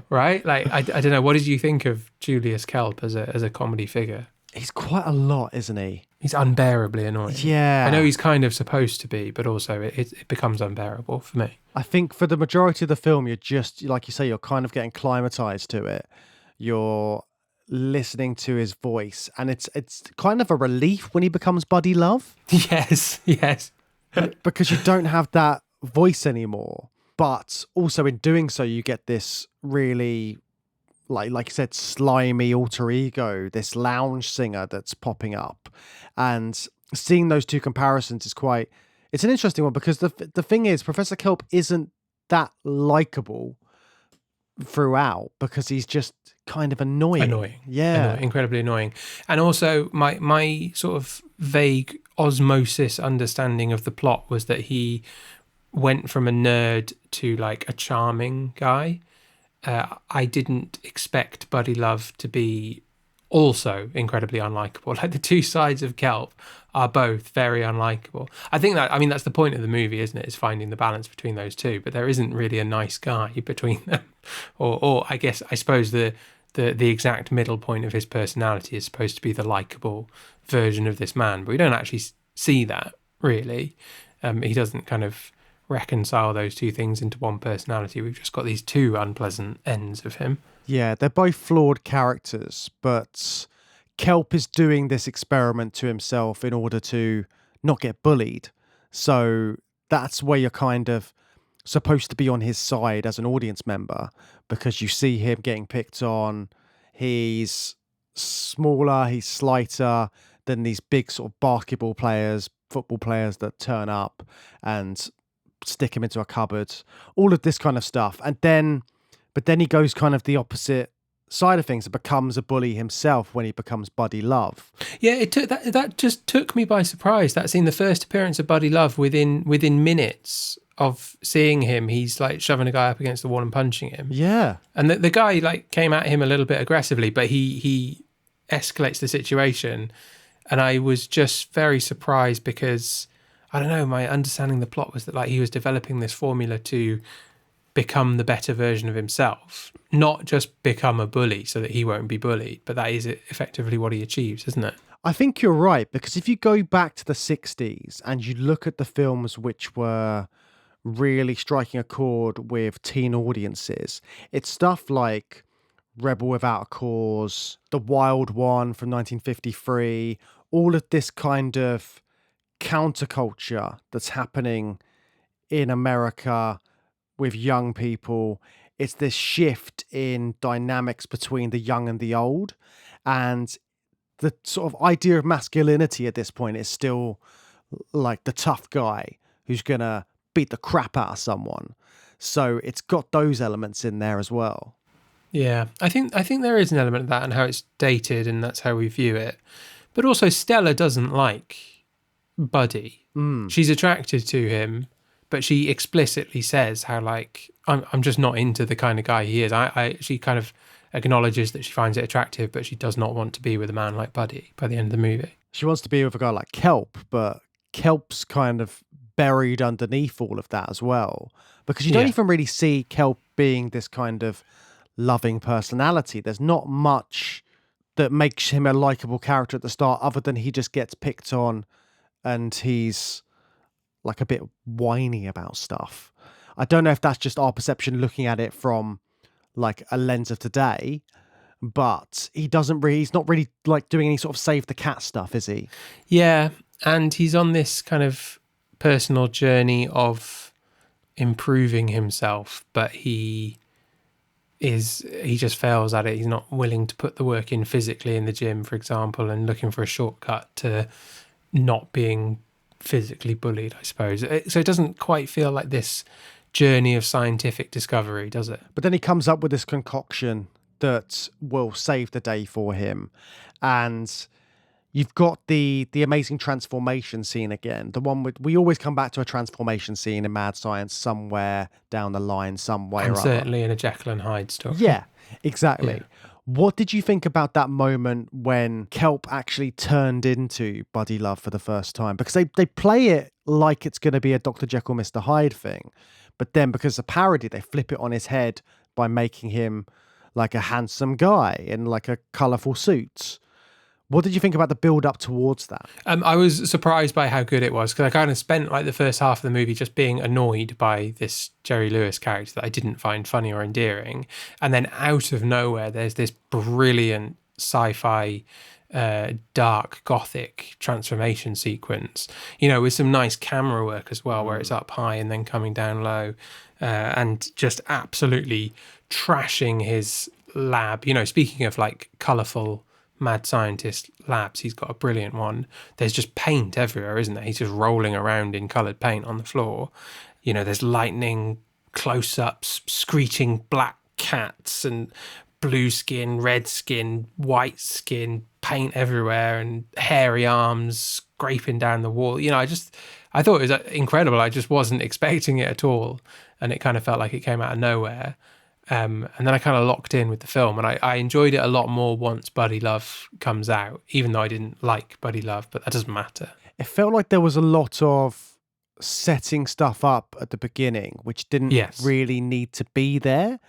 Right? I don't know. What did you think of Julius Kelp as a comedy figure? He's quite a lot, isn't he? He's unbearably annoying. Yeah. I know he's kind of supposed to be, but also it becomes unbearable for me. I think for the majority of the film, you're just, like you say, you're kind of getting climatized to it. You're listening to his voice, and it's kind of a relief when he becomes Buddy Love. Yes. Because you don't have that voice anymore. But also in doing so, you get this really, like you said, slimy alter ego, this lounge singer that's popping up. And seeing those two comparisons is it's an interesting one, because the thing is, Professor Kelp isn't that likable throughout, because he's just kind of annoying. Yeah. Incredibly annoying. And also my sort of vague osmosis understanding of the plot was that he went from a nerd to like a charming guy. I didn't expect Buddy Love to be also incredibly unlikable. Like, the two sides of Kelp are both very unlikable. I think that's the point of the movie, isn't it? Is finding the balance between those two. But there isn't really a nice guy between them. Or I suppose the exact middle point of his personality is supposed to be the likable version of this man. But we don't actually see that, really. He doesn't kind of reconcile those two things into one personality. We've just got these two unpleasant ends of him. Yeah, they're both flawed characters, but Kelp is doing this experiment to himself in order to not get bullied. So that's where you're kind of supposed to be on his side as an audience member, because you see him getting picked on. He's smaller, he's slighter than these big sort of basketball players, football players that turn up and stick him into a cupboard, all of this kind of stuff. But then he goes kind of the opposite side of things and becomes a bully himself when he becomes Buddy Love. Yeah, it took that just took me by surprise. That scene, the first appearance of Buddy Love, within minutes of seeing him, he's like shoving a guy up against the wall and punching him. Yeah. And the guy like came at him a little bit aggressively, but he escalates the situation. And I was just very surprised, because I don't know, my understanding of the plot was that like he was developing this formula to become the better version of himself, not just become a bully so that he won't be bullied, but that is effectively what he achieves, isn't it? I think you're right, because if you go back to the 60s and you look at the films which were really striking a chord with teen audiences, it's stuff like Rebel Without a Cause, The Wild One from 1953, all of this kind of counterculture that's happening in America with young people. It's this shift in dynamics between the young and the old, and the sort of idea of masculinity at this point is still like the tough guy who's gonna beat the crap out of someone. So it's got those elements in there as well. Yeah, I think there is an element of that, and how it's dated, and that's how we view it. But also, Stella doesn't like Buddy. She's attracted to him, but she explicitly says how like I'm just not into the kind of guy he is. She kind of acknowledges that she finds it attractive, but she does not want to be with a man like Buddy by the end of the movie. She wants to be with a guy like Kelp, but Kelp's kind of buried underneath all of that as well, because you don't even really see Kelp being this kind of loving personality. There's not much that makes him a likable character at the start, other than he just gets picked on and he's like a bit whiny about stuff. I don't know if that's just our perception looking at it from like a lens of today, but he's not really like doing any sort of save the cat stuff, is he? Yeah, and he's on this kind of personal journey of improving himself, but he just fails at it. He's not willing to put the work in physically in the gym, for example, and looking for a shortcut to not being physically bullied, I suppose. So it doesn't quite feel like this journey of scientific discovery, does it? But then he comes up with this concoction that will save the day for him. And you've got the amazing transformation scene again. The one we always come back to a transformation scene in Mad Science somewhere down the line, some way And or other. certainly in a Jekyll and Hyde story. Yeah, exactly. Yeah. What did you think about that moment when Kelp actually turned into Buddy Love for the first time? Because they play it like it's going to be a Dr. Jekyll, Mr. Hyde thing. But then because it's a parody, they flip it on his head by making him like a handsome guy in like a colourful suit. What did you think about the build up towards that? I was surprised by how good it was, because I kind of spent like the first half of the movie just being annoyed by this Jerry Lewis character that I didn't find funny or endearing. And then out of nowhere, there's this brilliant sci-fi, dark gothic transformation sequence, with some nice camera work as well, where it's up high and then coming down low, and just absolutely trashing his lab. Speaking of like colourful mad scientist labs, he's got a brilliant one. There's just paint everywhere, isn't there? He's just rolling around in coloured paint on the floor. There's lightning, close-ups, screeching black cats, and blue skin, red skin, white skin, paint everywhere, and hairy arms scraping down the wall. I thought it was incredible. I just wasn't expecting it at all, and it kind of felt like it came out of nowhere. And then I kind of locked in with the film, and I enjoyed it a lot more once Buddy Love comes out, even though I didn't like Buddy Love, but that doesn't matter. It felt like there was a lot of setting stuff up at the beginning, which didn't really need to be there.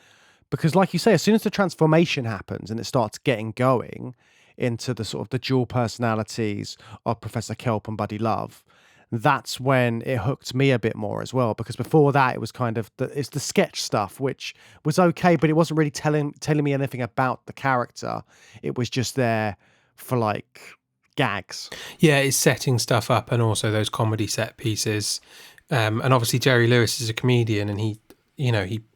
Because like you say, as soon as the transformation happens and it starts getting going into the sort of the dual personalities of Professor Kelp and Buddy Love, that's when it hooked me a bit more as well. Because before that, it was kind of it's the sketch stuff, which was okay, but it wasn't really telling me anything about the character. It was just there for like gags. Yeah, it's setting stuff up, and also those comedy set pieces. And obviously Jerry Lewis is a comedian, and he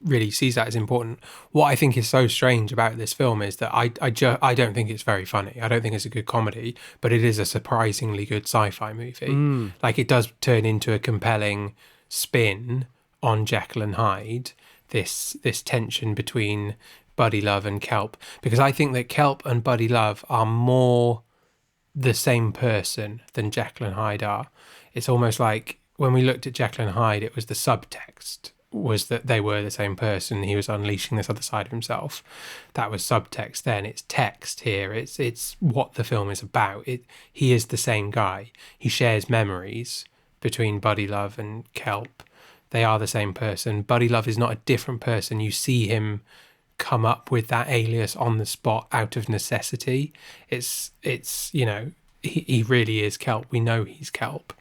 really sees that as important. What I think is so strange about this film is that I don't think it's very funny. I don't think it's a good comedy, but it is a surprisingly good sci-fi movie. Like, it does turn into a compelling spin on Jekyll and Hyde, this tension between Buddy Love and Kelp, because I think that Kelp and Buddy Love are more the same person than Jekyll and Hyde are. It's almost like when we looked at Jekyll and Hyde, it was the subtext was that they were the same person. He was unleashing this other side of himself. That was subtext then. It's text here. It's what the film is about. He is the same guy. He shares memories between Buddy Love and Kelp. They are the same person. Buddy Love is not a different person. You see him come up with that alias on the spot out of necessity. It's he really is Kelp. We know he's Kelp.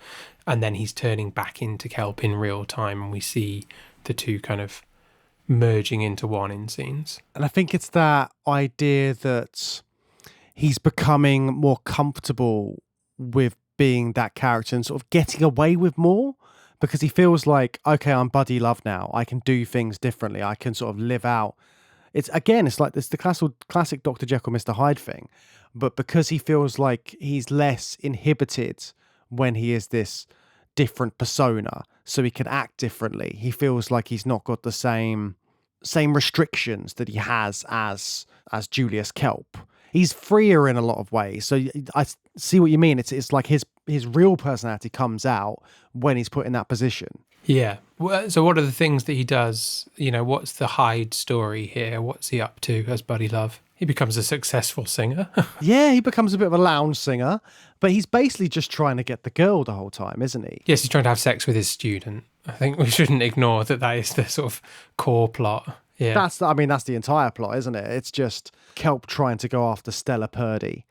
And then he's turning back into Kelp in real time, and we see the two kind of merging into one in scenes. And I think it's that idea that he's becoming more comfortable with being that character and sort of getting away with more, because he feels like, okay, I'm Buddy Love now. I can do things differently. I can sort of live out. It's like this, the classic Dr. Jekyll, Mr. Hyde thing. But because he feels like he's less inhibited when he is this different persona, so he can act differently, he feels like he's not got the same restrictions that he has as Julius Kelp. He's freer in a lot of ways. So I see what you mean. It's like his real personality comes out when he's put in that position. Yeah. So what are the things that he does? What's the Hyde story here? What's he up to as Buddy Love? He becomes a successful singer. Yeah, he becomes a bit of a lounge singer, but he's basically just trying to get the girl the whole time, isn't he? Yes, he's trying to have sex with his student. I think we shouldn't ignore that is the sort of core plot. Yeah. That's the entire plot, isn't it? It's just Kelp trying to go after Stella Purdy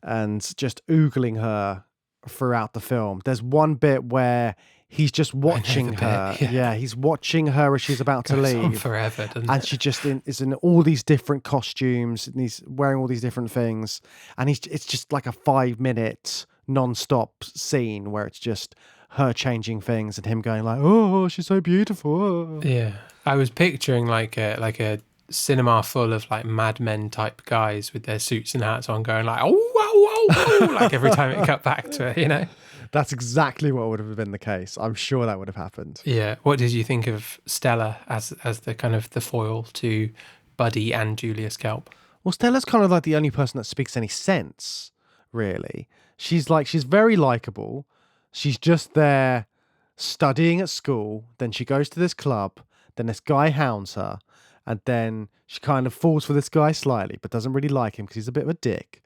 and just oogling her throughout the film. There's one bit where he's just watching her. Yeah, he's watching her as she's about to Goes on leave. forever, doesn't And it? she just is in all these different costumes, and he's wearing all these different things. And it's just like a 5-minute non-stop scene where it's just her changing things and him going like, "Oh, she's so beautiful." Yeah, I was picturing like a cinema full of like Mad Men type guys with their suits and hats on, going like, "Oh, wow, wow, wow," like every time it cut back to it, you know. That's exactly what would have been the case. I'm sure that would have happened. Yeah. What did you think of Stella as the kind of the foil to Buddy and Julius Kelp? Well, Stella's kind of like the only person that speaks any sense, really. She's very likable. She's just there studying at school. Then she goes to this club. Then this guy hounds her. And then she kind of falls for this guy slightly, but doesn't really like him because he's a bit of a dick.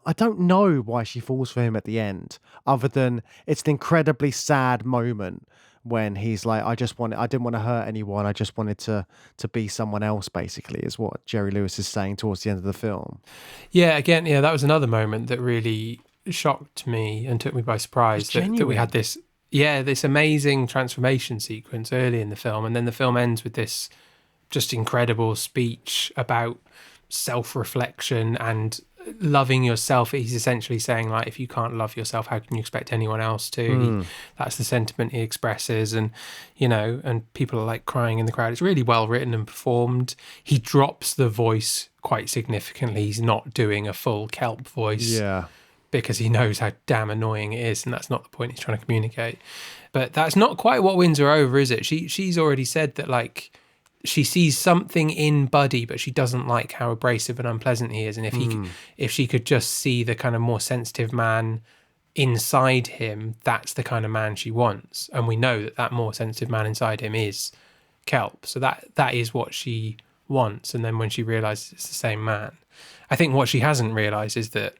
I don't know why she falls for him at the end, other than it's an incredibly sad moment when he's like, I didn't want to hurt anyone. I just wanted to be someone else, basically, is what Jerry Lewis is saying towards the end of the film. Yeah, again, that was another moment that really shocked me and took me by surprise that we had this amazing transformation sequence early in the film, and then the film ends with this just incredible speech about self-reflection and loving yourself. He's essentially saying, like, if you can't love yourself, how can you expect anyone else to? That's the sentiment he expresses, and and people are like crying in the crowd. It's really well written and performed. He drops the voice quite significantly. He's not doing a full kelp voice, because he knows how damn annoying it is, and that's not the point he's trying to communicate. But that's not quite what wins her over, is it? She's already said that, like, she sees something in Buddy, but she doesn't like how abrasive and unpleasant he is. And if she could just see the kind of more sensitive man inside him, that's the kind of man she wants. And we know that more sensitive man inside him is Kelp. So that is what she wants. And then when she realizes it's the same man, I think what she hasn't realized is that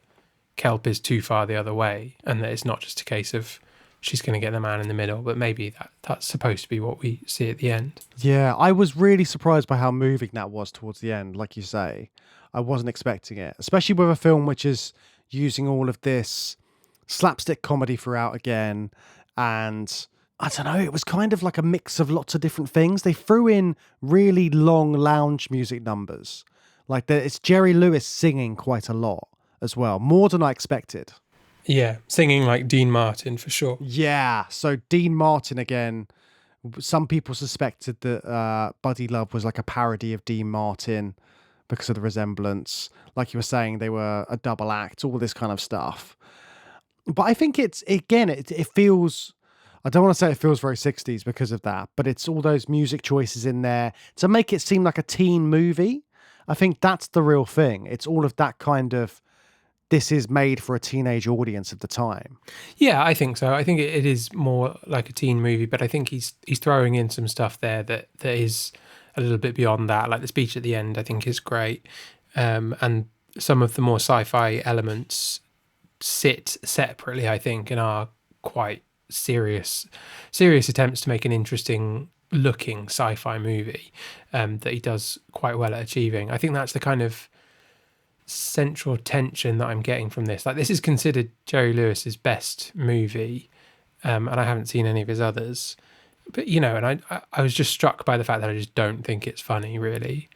Kelp is too far the other way, and that it's not just a case of she's going to get the man in the middle, but maybe that's supposed to be what we see at the end. Yeah, I was really surprised by how moving that was towards the end, like you say. I wasn't expecting it, especially with a film which is using all of this slapstick comedy throughout again. And I don't know, it was kind of like a mix of lots of different things. They threw in really long lounge music numbers. Like it's Jerry Lewis singing quite a lot as well, more than I expected. Yeah, singing like Dean Martin for sure. Yeah, so Dean Martin again. Some people suspected that Buddy Love was like a parody of Dean Martin because of the resemblance. Like you were saying, they were a double act, all this kind of stuff. But I think it feels, I don't want to say it feels very 60s because of that, but it's all those music choices in there to make it seem like a teen movie. I think that's the real thing. It's all of that kind of, this is made for a teenage audience at the time. Yeah, I think so. I think it is more like a teen movie, but I think he's throwing in some stuff there that is a little bit beyond that. Like the speech at the end, I think is great. And some of the more sci-fi elements sit separately, I think, and are quite serious attempts to make an interesting looking sci-fi movie that he does quite well at achieving. I think that's the kind of central tension that I'm getting from this. Like, this is considered Jerry Lewis's best movie, and I haven't seen any of his others. But, and I was just struck by the fact that I just don't think it's funny, really.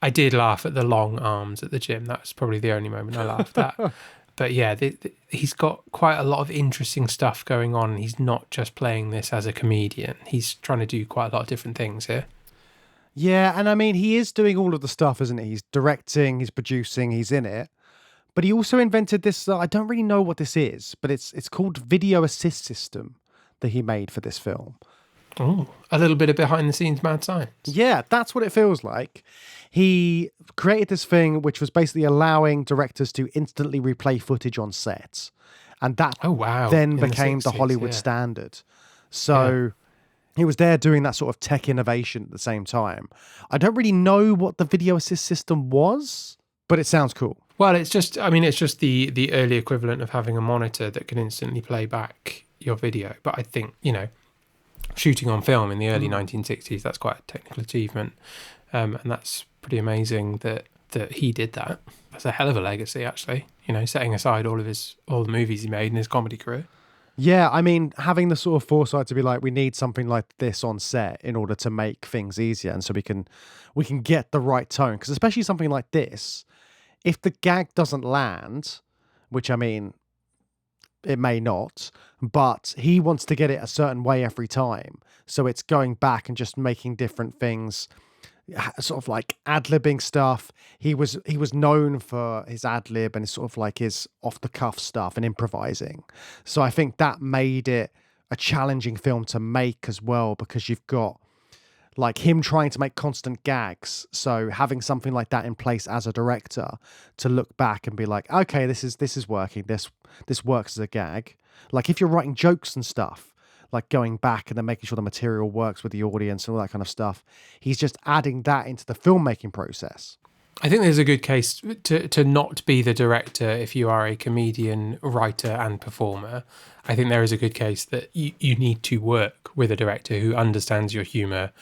I did laugh at the long arms at the gym. That was probably the only moment I laughed at. But yeah, he's got quite a lot of interesting stuff going on. He's not just playing this as a comedian. He's trying to do quite a lot of different things here. Yeah, and I mean, he is doing all of the stuff, isn't he? He's directing, he's producing, he's in it. But he also invented this, I don't really know what this is, but it's called video assist system that he made for this film. Oh, a little bit of behind the scenes mad science. Yeah, that's what it feels like. He created this thing which was basically allowing directors to instantly replay footage on set. And that then became the Hollywood standard. So he was there doing that sort of tech innovation at the same time. I don't really know what the video assist system was, but it sounds cool. Well, it's just the early equivalent of having a monitor that can instantly play back your video. But I think, shooting on film in the early 1960s, that's quite a technical achievement. And that's pretty amazing that he did that. That's a hell of a legacy, actually, setting aside all the movies he made in his comedy career. Yeah, I mean, having the sort of foresight to be like, we need something like this on set in order to make things easier, and so we can get the right tone. Because especially something like this, if the gag doesn't land, which I mean, it may not, but he wants to get it a certain way every time. So it's going back and just making different things, sort of like ad-libbing stuff. He was known for his ad-lib and sort of like his off-the-cuff stuff and improvising. So I think that made it a challenging film to make as well, because you've got like him trying to make constant gags. So having something like that in place as a director to look back and be like, okay, this is working. This works as a gag. Like if you're writing jokes and stuff, like going back and then making sure the material works with the audience and all that kind of stuff. He's just adding that into the filmmaking process. I think there's a good case to not be the director if you are a comedian, writer and performer. I think there is a good case that you need to work with a director who understands your humour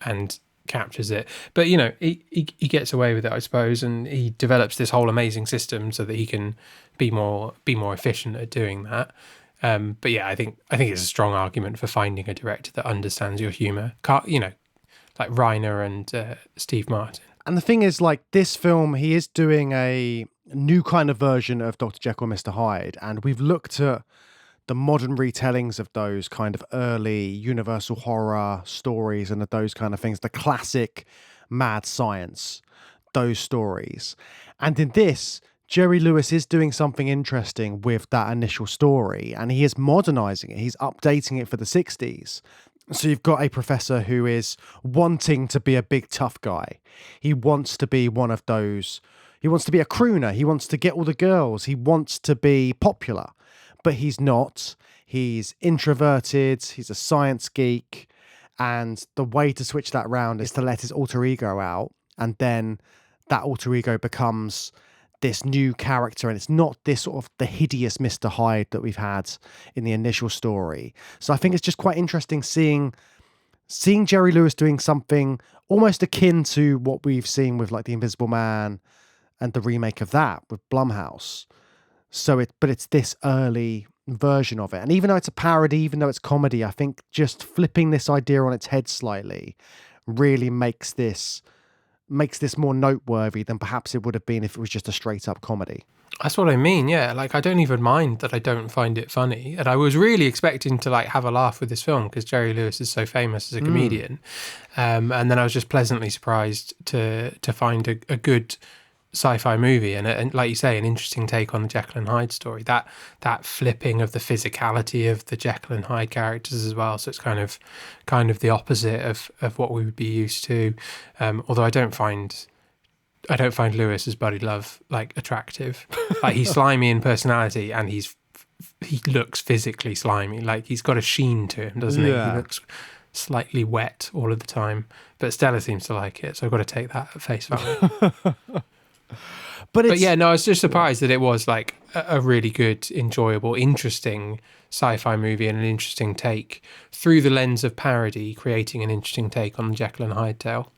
and captures it. But, you know, he gets away with it, I suppose, and he develops this whole amazing system so that he can be more efficient at doing that. But yeah, I think it's a strong argument for finding a director that understands your humour. You know, like Reiner and Steve Martin. And the thing is, like this film, he is doing a new kind of version of Dr. Jekyll and Mr. Hyde, and we've looked at the modern retellings of those kind of early universal horror stories and those kind of things, the classic mad science, those stories. And in this, Jerry Lewis is doing something interesting with that initial story, and he is modernizing it. He's updating it for the 60s. So you've got a professor who is wanting to be a big tough guy. He wants to be one of those. He wants to be a crooner. He wants to get all the girls. He wants to be popular, but he's not. He's introverted. He's a science geek. And the way to switch that round is to let his alter ego out. And then that alter ego becomes this new character, and it's not this sort of the hideous Mr. Hyde that we've had in the initial story. So I think it's just quite interesting seeing Jerry Lewis doing something almost akin to what we've seen with like The Invisible Man and the remake of that with Blumhouse. But it's this early version of it. And even though it's a parody, even though it's comedy, I think just flipping this idea on its head slightly really makes this more noteworthy than perhaps it would have been if it was just a straight up comedy. That's what I mean, yeah. Like, I don't even mind that I don't find it funny. And I was really expecting to like have a laugh with this film because Jerry Lewis is so famous as a comedian. And then I was just pleasantly surprised to find a good sci-fi movie and like you say, an interesting take on the Jekyll and Hyde story. That flipping of the physicality of the Jekyll and Hyde characters as well. So it's kind of the opposite of what we would be used to. Although I don't find Lewis as Buddy Love like attractive. Like he's slimy in personality and he looks physically slimy. Like he's got a sheen to him, doesn't he? He looks slightly wet all of the time. But Stella seems to like it, so I've got to take that at face value. But yeah, no, I was just surprised that it was like a really good, enjoyable, interesting sci-fi movie and an interesting take through the lens of parody, creating an interesting take on the Jekyll and Hyde tale.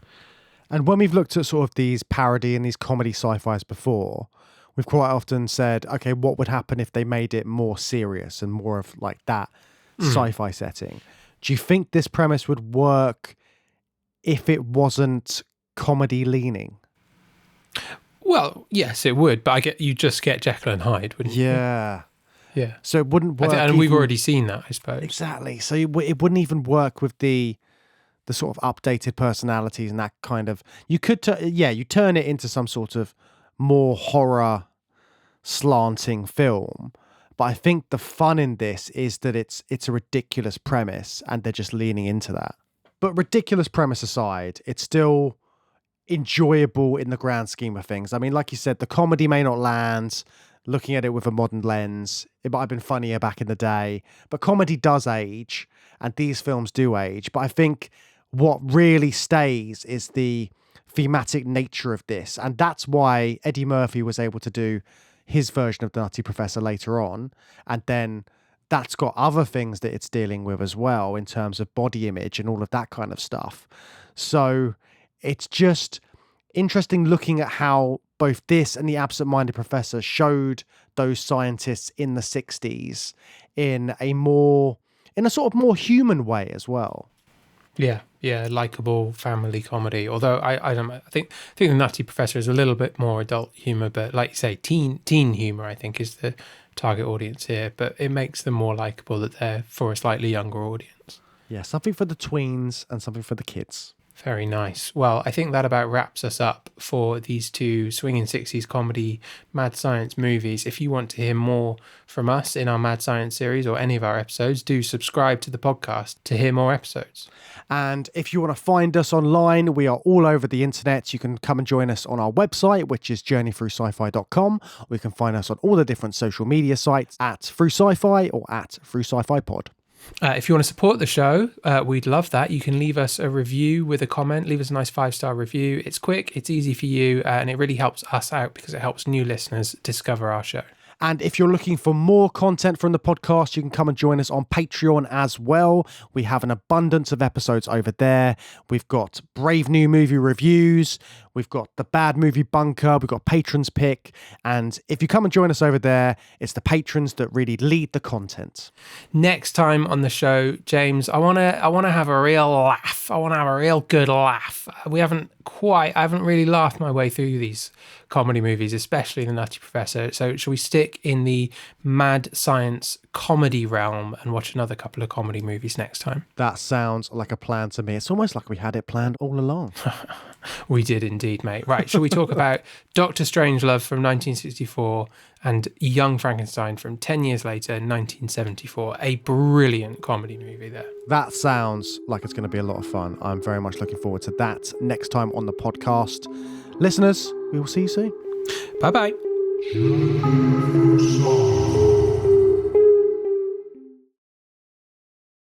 And when we've looked at sort of these parody and these comedy sci-fis before, we've quite often said, okay, what would happen if they made it more serious and more of like that sci-fi setting? Do you think this premise would work if it wasn't comedy leaning? Well, yes, it would, but you just get Jekyll and Hyde, wouldn't you? Yeah. Yeah. So it wouldn't work. And we've already seen that, I suppose. Exactly. So it wouldn't even work with the sort of updated personalities and that kind of... You could, you turn it into some sort of more horror slanting film. But I think the fun in this is that it's a ridiculous premise and they're just leaning into that. But ridiculous premise aside, it's still enjoyable in the grand scheme of things. I mean, like you said, the comedy may not land. Looking at it with a modern lens, it might have been funnier back in the day, but comedy does age and these films do age. But I think what really stays is the thematic nature of this. And that's why Eddie Murphy was able to do his version of the Nutty Professor later on. And then that's got other things that it's dealing with as well in terms of body image and all of that kind of stuff. So it's just interesting looking at how both this and The Absent-Minded Professor showed those scientists in the 60s in a sort of more human way as well. Yeah, likable family comedy. Although I don't know, I think the Nutty Professor is a little bit more adult humor, but like you say, teen humor I think is the target audience here. But it makes them more likable that they're for a slightly younger audience. Yeah, something for the tweens and something for the kids. Very nice. Well, I think that about wraps us up for these two swinging 60s comedy Mad Science movies. If you want to hear more from us in our Mad Science series or any of our episodes, do subscribe to the podcast to hear more episodes. And if you want to find us online, we are all over the internet. You can come and join us on our website, which is journeythroughsci-fi.com. Or you can find us on all the different social media sites at Through Sci-Fi or at Through Sci-Fi Pod. If you want to support the show, we'd love that. You can leave us a review with a comment. Leave us a nice 5-star review. It's quick, it's easy for you, and it really helps us out because it helps new listeners discover our show. And if you're looking for more content from the podcast, you can come and join us on Patreon as well. We have an abundance of episodes over there. We've got brave new movie reviews. We've got the bad movie bunker. We've got patrons pick. And if you come and join us over there, it's the patrons that really lead the content. Next time on the show, James, I want to have a real laugh. I want to have a real good laugh. I haven't really laughed my way through these comedy movies, especially The Nutty Professor. So shall we stick in the mad science comedy realm and watch another couple of comedy movies next time? That sounds like a plan to me. It's almost like we had it planned all along. We did indeed, mate. Right, shall we talk about Dr. Strangelove from 1964 and Young Frankenstein from 10 years later, 1974? A brilliant comedy movie there. That sounds like it's going to be a lot of fun. I'm very much looking forward to that next time on the podcast. Listeners, we will see you soon. Bye-bye.